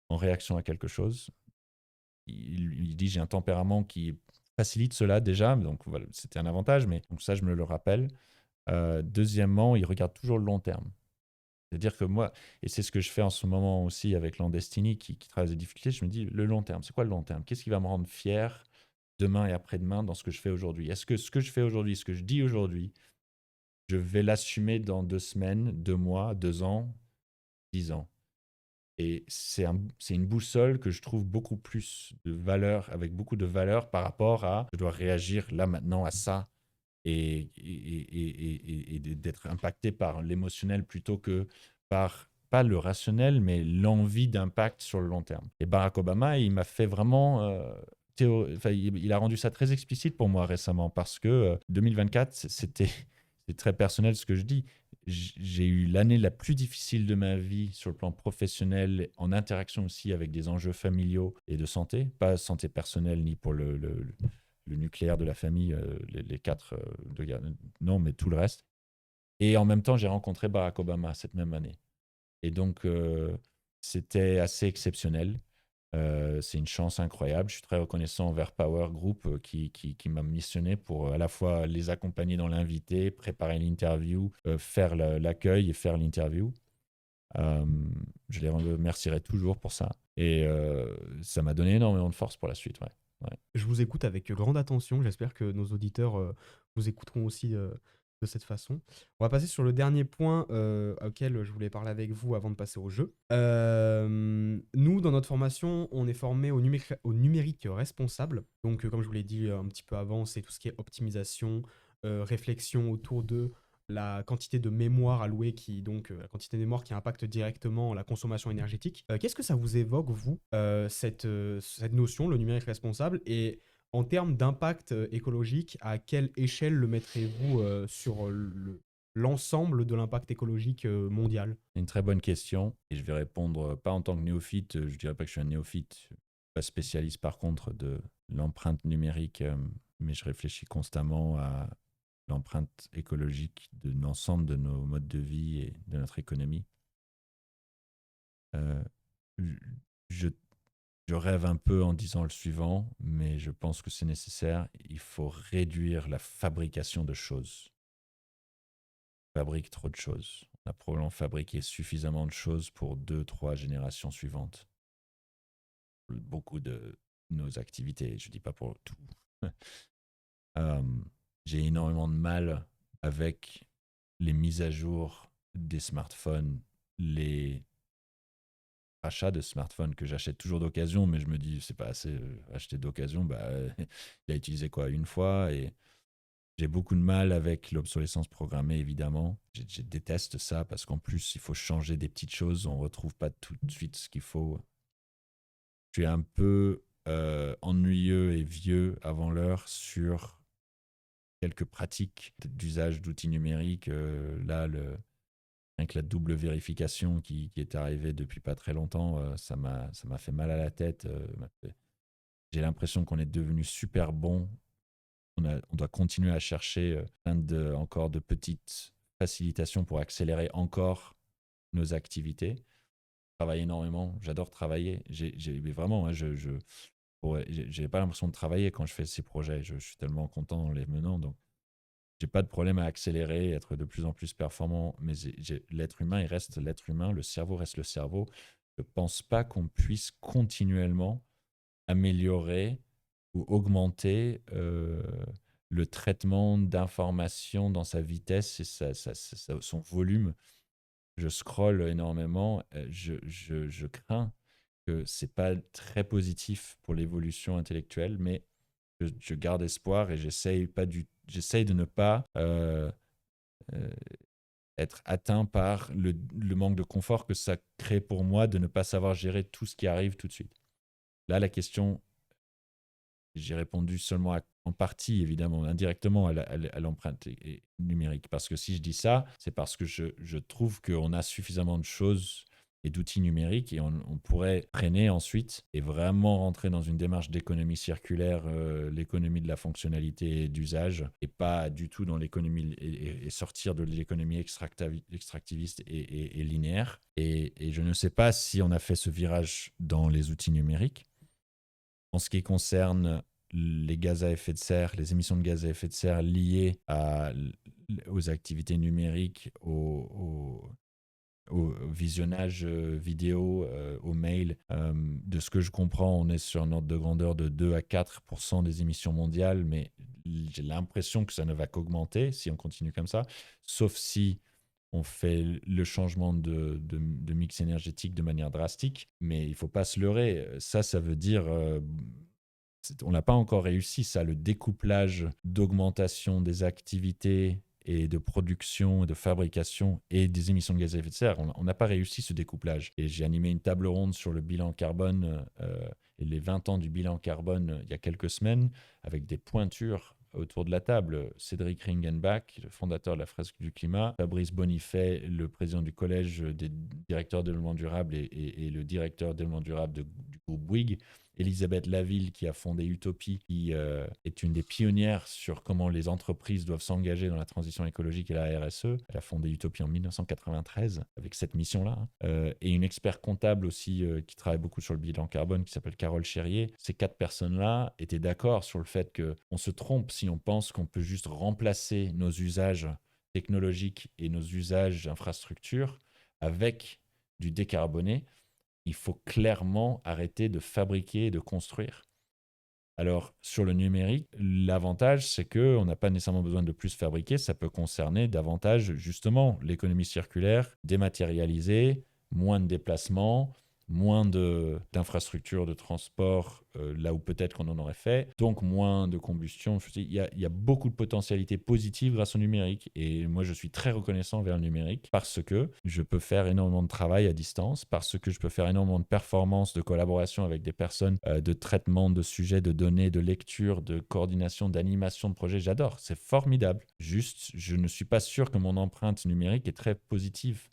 en réaction à quelque chose. Il dit, j'ai un tempérament qui facilite cela déjà, donc voilà, c'était un avantage, mais donc ça, je me le rappelle. Deuxièmement, il regarde toujours le long terme. C'est-à-dire que moi, et c'est ce que je fais en ce moment aussi avec Landestini qui traverse des difficultés, je me dis le long terme, c'est quoi le long terme? Qu'est-ce qui va me rendre fier demain et après-demain dans ce que je fais aujourd'hui? Est-ce que ce que je fais aujourd'hui, ce que je dis aujourd'hui, je vais l'assumer dans 2 semaines, 2 mois, 2 ans, 10 ans? Et c'est une boussole que je trouve beaucoup plus de valeur, avec beaucoup de valeur par rapport à je dois réagir là maintenant à ça et d'être impacté par l'émotionnel plutôt que par, pas le rationnel, mais l'envie d'impact sur le long terme. Et Barack Obama, il m'a fait vraiment... enfin, il a rendu ça très explicite pour moi récemment parce que 2024, c'est très personnel ce que je dis. j'ai eu l'année la plus difficile de ma vie sur le plan professionnel, en interaction aussi avec des enjeux familiaux et de santé, pas santé personnelle ni pour le nucléaire de la famille, les quatre, non, mais tout le reste. Et en même temps, j'ai rencontré Barack Obama cette même année. Et donc, c'était assez exceptionnel. C'est une chance incroyable. Je suis très reconnaissant envers Power Group qui m'a missionné pour à la fois les accompagner dans l'invité, préparer l'interview, faire l'accueil et faire l'interview. Euh, je les remercierai toujours pour ça. Et ça m'a donné énormément de force pour la suite. Ouais. Ouais. Je vous écoute avec grande attention. J'espère que nos auditeurs vous écouteront aussi de cette façon. On va passer sur le dernier point auquel je voulais parler avec vous avant de passer au jeu. Nous, dans notre formation, on est formé au numérique responsable. Donc, comme je vous l'ai dit un petit peu avant, c'est tout ce qui est optimisation, réflexion autour de la quantité de mémoire allouée, la quantité de mémoire qui impacte directement la consommation énergétique. Qu'est-ce que ça vous évoque, vous, cette notion, le numérique responsable, et en termes d'impact écologique, à quelle échelle le mettrez-vous sur l'ensemble de l'impact écologique mondial? C'est une très bonne question. Et je vais répondre pas en tant que néophyte. Je dirais pas que je suis un néophyte. Je suis pas spécialiste par contre de l'empreinte numérique, mais je réfléchis constamment à l'empreinte écologique de l'ensemble de nos modes de vie et de notre économie. Euh, je, je rêve un peu en disant le suivant, mais je pense que c'est nécessaire. Il faut réduire la fabrication de choses. On fabrique trop de choses. On a probablement fabriqué suffisamment de choses pour 2, 3 générations suivantes. Beaucoup de nos activités, je ne dis pas pour tout. Euh, j'ai énormément de mal avec les mises à jour des smartphones, les achats de smartphones que j'achète toujours d'occasion, mais je me dis, c'est pas assez acheter d'occasion, il a utilisé quoi une fois, et j'ai beaucoup de mal avec l'obsolescence programmée, évidemment. Je déteste ça parce qu'en plus, il faut changer des petites choses, on ne retrouve pas tout de suite ce qu'il faut. Je suis un peu ennuyeux et vieux avant l'heure sur quelques pratiques d'usage d'outils numériques. Rien que la double vérification qui est arrivée depuis pas très longtemps, ça m'a fait mal à la tête. J'ai l'impression qu'on est devenu super bon. On doit continuer à chercher encore de petites facilitations pour accélérer encore nos activités. Je travaille énormément, j'adore travailler. Mais vraiment, hein, j'ai pas l'impression de travailler quand je fais ces projets. Je suis tellement content en les menant. Donc, j'ai pas de problème à accélérer, être de plus en plus performant. Mais l'être humain, il reste l'être humain. Le cerveau reste le cerveau. Je pense pas qu'on puisse continuellement améliorer ou augmenter le traitement d'informations dans sa vitesse et son volume. Je scrolle énormément. Je crains que c'est pas très positif pour l'évolution intellectuelle, mais je garde espoir et j'essaye de ne pas euh, être atteint par le manque de confort que ça crée pour moi de ne pas savoir gérer tout ce qui arrive tout de suite. Là, la question, j'ai répondu seulement en partie, évidemment, indirectement à l'empreinte numérique. Parce que si je dis ça, c'est parce que je trouve qu'on a suffisamment de choses et d'outils numériques et on pourrait freiner ensuite et vraiment rentrer dans une démarche d'économie circulaire, l'économie de la fonctionnalité et d'usage, et pas du tout dans l'économie et sortir de l'économie extractiviste et linéaire. Et je ne sais pas si on a fait ce virage dans les outils numériques. En ce qui concerne les gaz à effet de serre, les émissions de gaz à effet de serre liées aux activités numériques, au visionnage vidéo, au mail. De ce que je comprends, on est sur un ordre de grandeur de 2 à 4% des émissions mondiales, mais j'ai l'impression que ça ne va qu'augmenter si on continue comme ça, sauf si on fait le changement de mix énergétique de manière drastique. Mais il ne faut pas se leurrer. Ça veut dire... on n'a pas encore réussi ça, le découplage d'augmentation des activités et de production, de fabrication et des émissions de gaz à effet de serre. On n'a pas réussi ce découplage. Et j'ai animé une table ronde sur le bilan carbone et les 20 ans du bilan carbone il y a quelques semaines, avec des pointures autour de la table. Cédric Ringenbach, le fondateur de la Fresque du Climat, Fabrice Bonifay, le président du Collège des directeurs de développement durable et le directeur de développement durable du groupe Bouygues, Elisabeth Laville qui a fondé Utopie, qui est une des pionnières sur comment les entreprises doivent s'engager dans la transition écologique et la RSE. Elle a fondé Utopie en 1993 avec cette mission-là. Et une expert comptable aussi qui travaille beaucoup sur le bilan carbone qui s'appelle Carole Chérier. Ces 4 personnes-là étaient d'accord sur le fait qu'on se trompe si on pense qu'on peut juste remplacer nos usages technologiques et nos usages d'infrastructures avec du décarboné. Il faut clairement arrêter de fabriquer et de construire. Alors, sur le numérique, l'avantage, c'est qu'on n'a pas nécessairement besoin de plus fabriquer. Ça peut concerner davantage, justement, l'économie circulaire, dématérialisée, moins de déplacements, moins d'infrastructures de transport là où peut-être qu'on en aurait fait, donc moins de combustion. Il y a beaucoup de potentialités positives grâce au numérique et moi je suis très reconnaissant vers le numérique parce que je peux faire énormément de travail à distance, parce que je peux faire énormément de performances, de collaboration avec des personnes, de traitement de sujets, de données, de lecture, de coordination, d'animation de projets. J'adore, c'est formidable. Juste, je ne suis pas sûr que mon empreinte numérique est très positive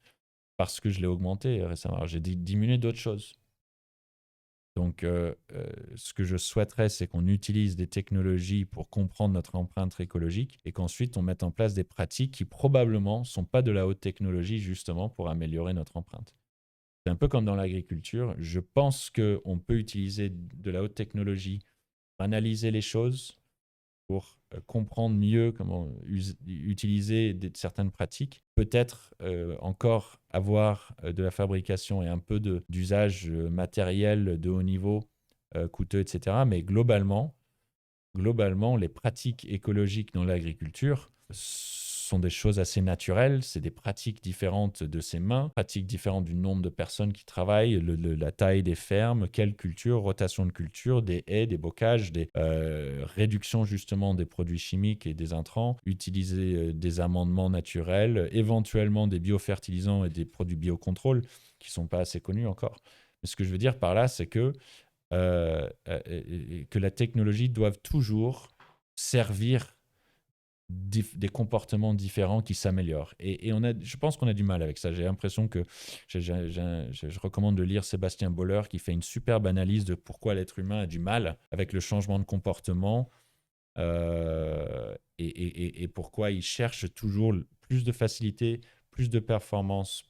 parce que je l'ai augmenté récemment. Alors, j'ai diminué d'autres choses. Donc, ce que je souhaiterais, c'est qu'on utilise des technologies pour comprendre notre empreinte écologique et qu'ensuite, on mette en place des pratiques qui probablement ne sont pas de la haute technologie, justement, pour améliorer notre empreinte. C'est un peu comme dans l'agriculture. Je pense qu'on peut utiliser de la haute technologie pour analyser les choses, pour comprendre mieux comment utiliser certaines pratiques. Peut-être encore avoir de la fabrication et un peu d'usage matériel de haut niveau, coûteux, etc. Mais globalement, les pratiques écologiques dans l'agriculture sont des choses assez naturelles. C'est des pratiques différentes de ses mains, pratiques différentes du nombre de personnes qui travaillent, la taille des fermes, quelle culture, rotation de culture, des haies, des bocages, des réductions justement des produits chimiques et des intrants, utiliser des amendements naturels, éventuellement des biofertilisants et des produits biocontrôle qui ne sont pas assez connus encore. Mais ce que je veux dire par là, c'est que la technologie doit toujours servir des comportements différents qui s'améliorent. Et je pense qu'on a du mal avec ça. J'ai l'impression que je recommande de lire Sébastien Boller qui fait une superbe analyse de pourquoi l'être humain a du mal avec le changement de comportement et pourquoi il cherche toujours plus de facilité, plus de performance,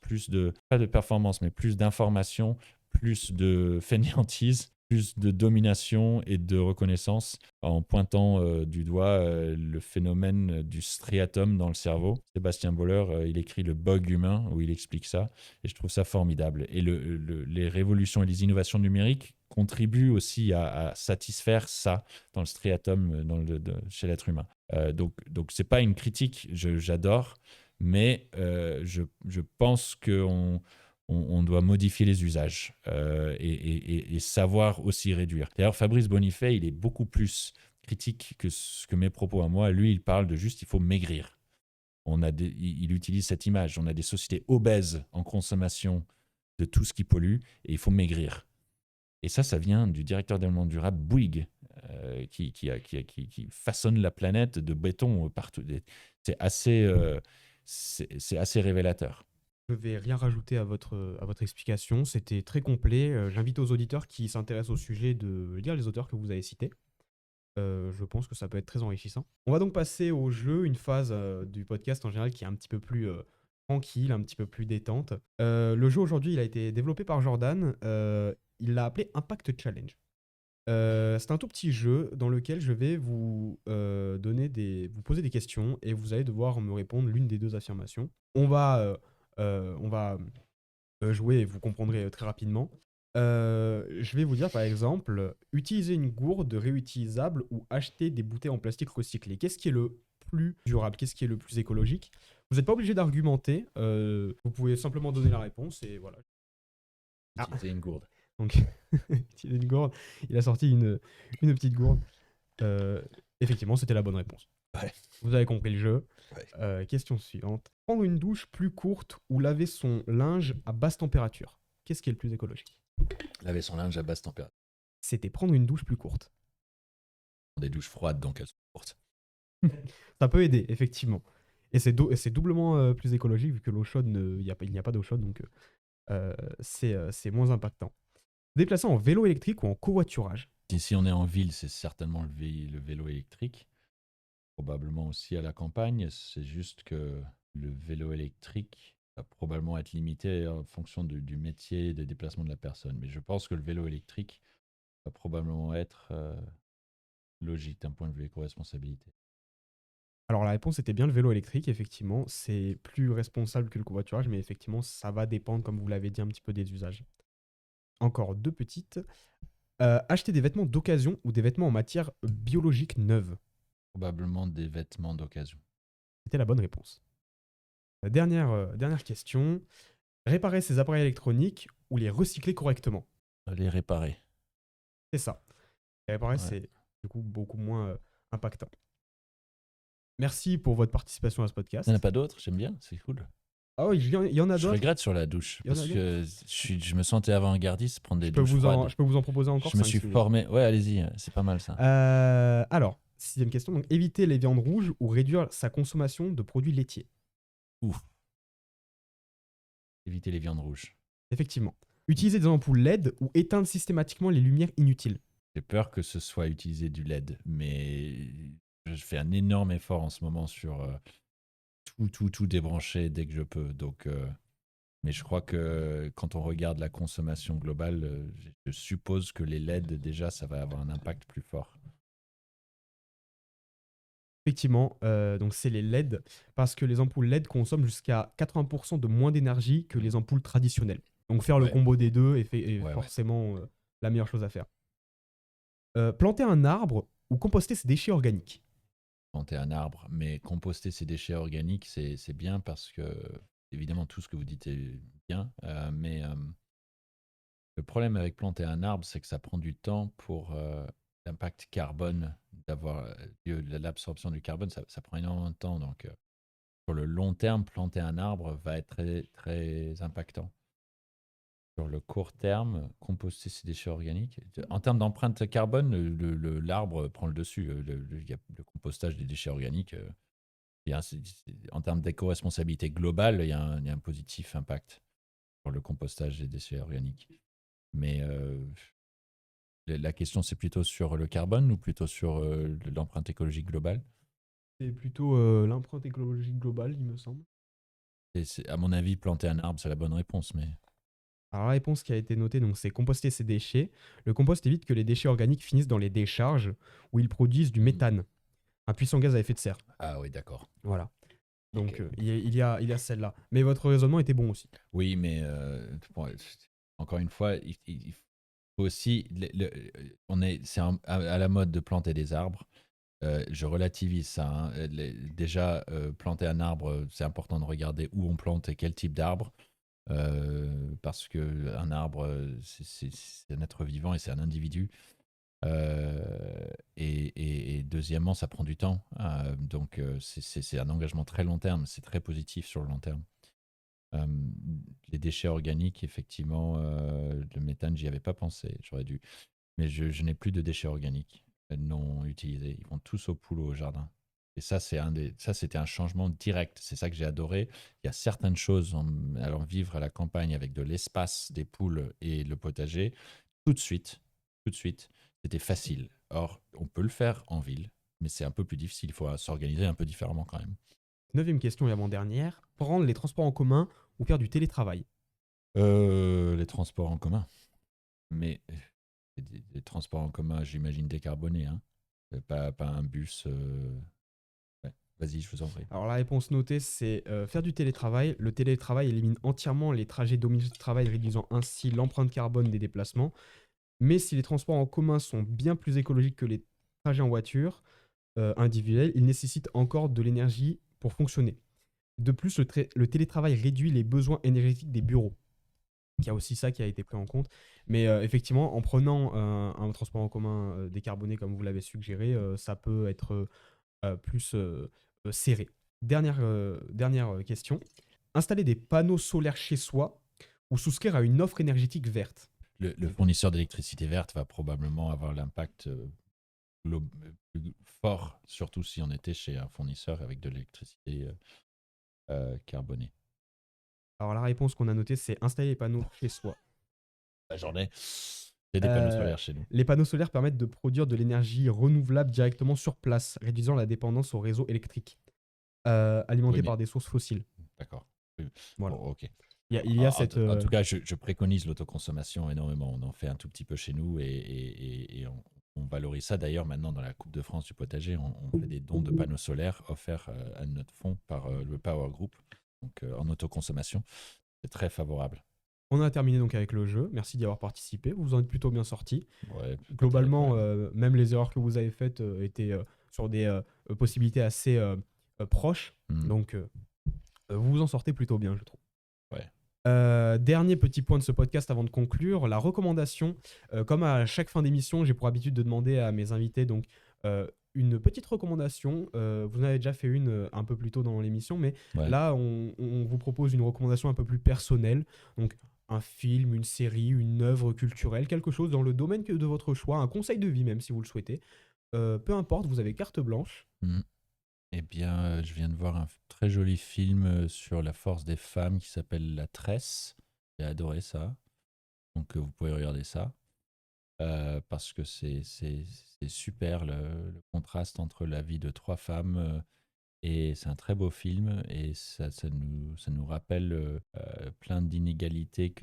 pas de performance, mais plus d'information, plus de fainéantise, plus de domination et de reconnaissance en pointant du doigt le phénomène du striatum dans le cerveau. Sébastien Boller, il écrit Le bug humain où il explique ça et je trouve ça formidable. Et les révolutions et les innovations numériques contribuent aussi à satisfaire ça dans le striatum chez l'être humain. Donc c'est pas une critique, j'adore, mais je pense qu'on on doit modifier les usages et savoir aussi réduire. D'ailleurs, Fabrice Bonifay, il est beaucoup plus critique que mes propos à moi. Lui, il parle de juste, il faut maigrir. Il utilise cette image. On a des sociétés obèses en consommation de tout ce qui pollue et il faut maigrir. Et ça vient du directeur développement durable Bouygues, qui façonne la planète de béton partout. C'est assez révélateur. Je vais rien rajouter à votre explication, c'était très complet. J'invite aux auditeurs qui s'intéressent au sujet de lire les auteurs que vous avez cités. Je pense que ça peut être très enrichissant. On va donc passer au jeu, une phase du podcast en général qui est un petit peu plus tranquille, un petit peu plus détente. Le jeu aujourd'hui, il a été développé par Jordan. Il l'a appelé Impact Challenge. C'est un tout petit jeu dans lequel je vais vous poser des questions et vous allez devoir me répondre l'une des deux affirmations. On va jouer et vous comprendrez très rapidement. Je vais vous dire par exemple, utiliser une gourde réutilisable ou acheter des bouteilles en plastique recyclées. Qu'est-ce qui est le plus durable? Qu'est-ce qui est le plus écologique? Vous n'êtes pas obligé d'argumenter, vous pouvez simplement donner la réponse et voilà. Utiliser une gourde. Donc, utiliser une gourde. Il a sorti une petite gourde. Effectivement, c'était la bonne réponse. Ouais. Vous avez compris le jeu. Ouais. Question suivante. Prendre une douche plus courte ou laver son linge à basse température. Qu'est-ce qui est le plus écologique? Laver son linge à basse température. C'était prendre une douche plus courte. Des douches froides, donc elles sont courtes. Ça peut aider, effectivement. Et c'est doublement plus écologique vu que l'eau chaude, il n'y a pas d'eau chaude, donc c'est moins impactant. Déplacer en vélo électrique ou en covoiturage. Si on est en ville, c'est certainement le vélo électrique. Probablement aussi à la campagne. C'est juste que le vélo électrique va probablement être limité en fonction du métier et des déplacements de la personne. Mais je pense que le vélo électrique va probablement être logique d'un point de vue éco-responsabilité. Alors la réponse était bien le vélo électrique, effectivement. C'est plus responsable que le covoiturage, mais effectivement, ça va dépendre, comme vous l'avez dit, un petit peu des usages. Encore deux petites. Acheter des vêtements d'occasion ou des vêtements en matière biologique neuve. Probablement des vêtements d'occasion. C'était la bonne réponse. Dernière question. Réparer ses appareils électroniques ou les recycler correctement. Les réparer. C'est ça. Les réparer, Ouais. c'est du coup beaucoup moins impactant. Merci pour votre participation à ce Il n'y en a podcast. pas d'autres, j'aime bien, c'est cool. Ah oui, il y en a Je d'autres. regrette sur la douche Il y en a parce d'autres. que je me sentais avant-gardiste prendre des douches froides. Je peux vous en proposer encore Je me 5 suis si vous voulez. formé. Ouais, allez-y, c'est pas mal ça. Alors, sixième question. Donc, éviter les viandes rouges ou réduire sa consommation de produits laitiers. Ouf. Éviter les viandes rouges. Effectivement. Utiliser des ampoules LED ou éteindre systématiquement les lumières inutiles. J'ai peur que ce soit utiliser du LED, mais je fais un énorme effort en ce moment sur tout débrancher dès que je peux. Donc, mais je crois que quand on regarde la consommation globale, je suppose que les LED, déjà, ça va avoir un impact plus fort. Effectivement, donc c'est les LED, parce que les ampoules LED consomment jusqu'à 80% de moins d'énergie que les ampoules traditionnelles. Donc faire le Ouais, combo des deux est ouais. forcément la meilleure chose à faire. Planter un arbre ou composter ses déchets organiques. Planter un arbre, mais composter ses déchets organiques, c'est bien parce que, évidemment, tout ce que vous dites est bien, mais le problème avec planter un arbre, c'est que ça prend du temps pour l'impact carbone, d'avoir l'absorption du carbone, ça prend énormément de temps. Donc, sur le long terme, planter un arbre va être très, très impactant. Sur le court terme, composter ses déchets organiques. En termes d'empreinte carbone, l'arbre prend le dessus. Il y a le compostage des déchets organiques. En termes d'éco-responsabilité globale, il y a un positif impact sur le compostage des déchets organiques. Mais la question, c'est plutôt sur le carbone ou plutôt sur l'empreinte écologique globale? C'est plutôt l'empreinte écologique globale, il me semble. À mon avis, planter un arbre, c'est la bonne réponse. Mais Alors la réponse qui a été notée, donc, c'est composter ses déchets. Le compost évite que les déchets organiques finissent dans les décharges où ils produisent du méthane, un puissant gaz à effet de serre. ah oui, d'accord. Voilà. Donc Ok. il y a celle-là. Mais votre raisonnement était bon aussi. Oui, mais bon, encore une fois, il faut aussi. C'est à la mode de planter des arbres. Je relativise ça, hein. Déjà, planter un arbre, c'est important de regarder où on plante et quel type d'arbre. Parce qu'un arbre, c'est un être vivant et c'est un individu. Et deuxièmement, ça prend du temps. Donc, c'est un engagement très long terme. C'est très positif sur le long terme. Euh, les déchets organiques, effectivement, le méthane, j'y avais pas pensé. J'aurais dû. Mais je n'ai plus de déchets organiques non utilisés. Ils vont tous au poulot au jardin. Et ça, c'était un changement direct. C'est ça que j'ai adoré. Il y a certaines choses en allant vivre à la campagne avec de l'espace, des poules et le potager. Tout de suite, c'était facile. Or, on peut le faire en ville, mais c'est un peu plus difficile. Il faut s'organiser un peu différemment quand même. Neuvième question et avant-dernière. Prendre les transports en commun ou faire du télétravail. Les transports en commun. Mais des transports en commun, j'imagine décarbonés, hein. Pas un bus. Ouais. Vas-y, je vous en prie. Alors la réponse notée, c'est faire du télétravail. Le télétravail élimine entièrement les trajets domicile-travail, réduisant ainsi l'empreinte carbone des déplacements. Mais si les transports en commun sont bien plus écologiques que les trajets en voiture individuels, ils nécessitent encore de l'énergie pour fonctionner. De plus, le télétravail réduit les besoins énergétiques des bureaux. Il y a aussi ça qui a été pris en compte. Mais effectivement, en prenant un transport en commun décarboné, comme vous l'avez suggéré, ça peut être plus serré. Dernière question. Installer des panneaux solaires chez soi ou souscrire à une offre énergétique verte. Le fournisseur d'électricité verte va probablement avoir l'impact plus fort, surtout si on était chez un fournisseur avec de l'électricité carbonée. Alors la réponse qu'on a notée, c'est installer les panneaux chez soi. La journée, j'ai des panneaux Euh, solaires chez nous. les panneaux solaires permettent de produire de l'énergie renouvelable directement sur place, réduisant la dépendance au réseau électrique, Oui, alimenté mais par des sources fossiles. d'accord. Oui. Bon, Voilà. ok. Il y a cette... En tout cas, je préconise l'autoconsommation énormément. On en fait un tout petit peu chez nous et on valorise ça. D'ailleurs, maintenant, dans la Coupe de France du potager, on fait des dons de panneaux solaires offerts à notre fonds par le Power Group, donc en autoconsommation. C'est très favorable. On a terminé donc avec le jeu. Merci d'y avoir participé. Vous en êtes plutôt bien sortis. Ouais, pas terrible quand Globalement, même. même les erreurs que vous avez faites étaient sur des possibilités assez proches. Hmm. Donc, vous vous en sortez plutôt bien, je trouve. Ouais. Dernier petit point de ce podcast avant de conclure, la recommandation. Comme à chaque fin d'émission, j'ai pour habitude de demander à mes invités donc une petite recommandation. Vous en avez déjà fait une un peu plus tôt dans l'émission, mais Ouais. là, on vous propose une recommandation un peu plus personnelle. Donc, un film, une série, une œuvre culturelle, quelque chose dans le domaine de votre choix, un conseil de vie même si vous le souhaitez. Peu importe, vous avez carte blanche. Hmm. Eh bien, je viens de voir un très joli film sur la force des femmes qui s'appelle La Tresse. J'ai adoré ça. Donc, vous pouvez regarder ça. Parce que c'est super le contraste entre la vie de trois femmes. Et c'est un très beau film et ça nous rappelle plein d'inégalités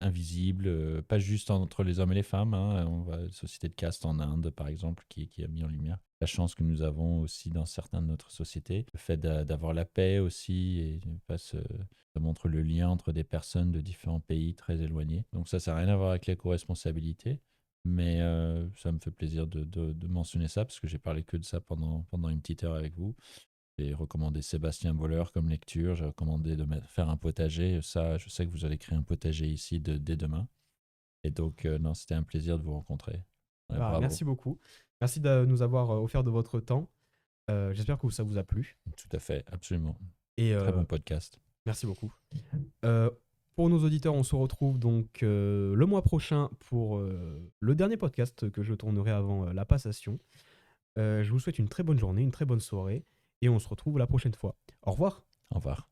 invisibles, pas juste entre les hommes et les femmes. Hein. On voit la société de caste en Inde, par exemple, qui a mis en lumière la chance que nous avons aussi dans certaines de notre société. Le fait d'avoir la paix aussi, et ça montre le lien entre des personnes de différents pays très éloignés. Donc ça n'a rien à voir avec l'éco-responsabilité. Mais ça me fait plaisir de mentionner ça parce que j'ai parlé que de ça pendant une petite heure avec vous. J'ai recommandé Sébastien Boller comme lecture. J'ai recommandé de faire un potager. Ça, je sais que vous allez créer un potager ici dès demain. Et donc, non, c'était un plaisir de vous rencontrer. Ouais, Bah, bravo. merci beaucoup. Merci de nous avoir offert de votre temps. J'espère que ça vous a plu. Tout à fait, absolument. Et Très bon podcast. merci beaucoup. Euh, pour nos auditeurs, on se retrouve donc le mois prochain pour le dernier podcast que je tournerai avant la passation. Je vous souhaite une très bonne journée, une très bonne soirée, et on se retrouve la prochaine fois. Au revoir. Au revoir.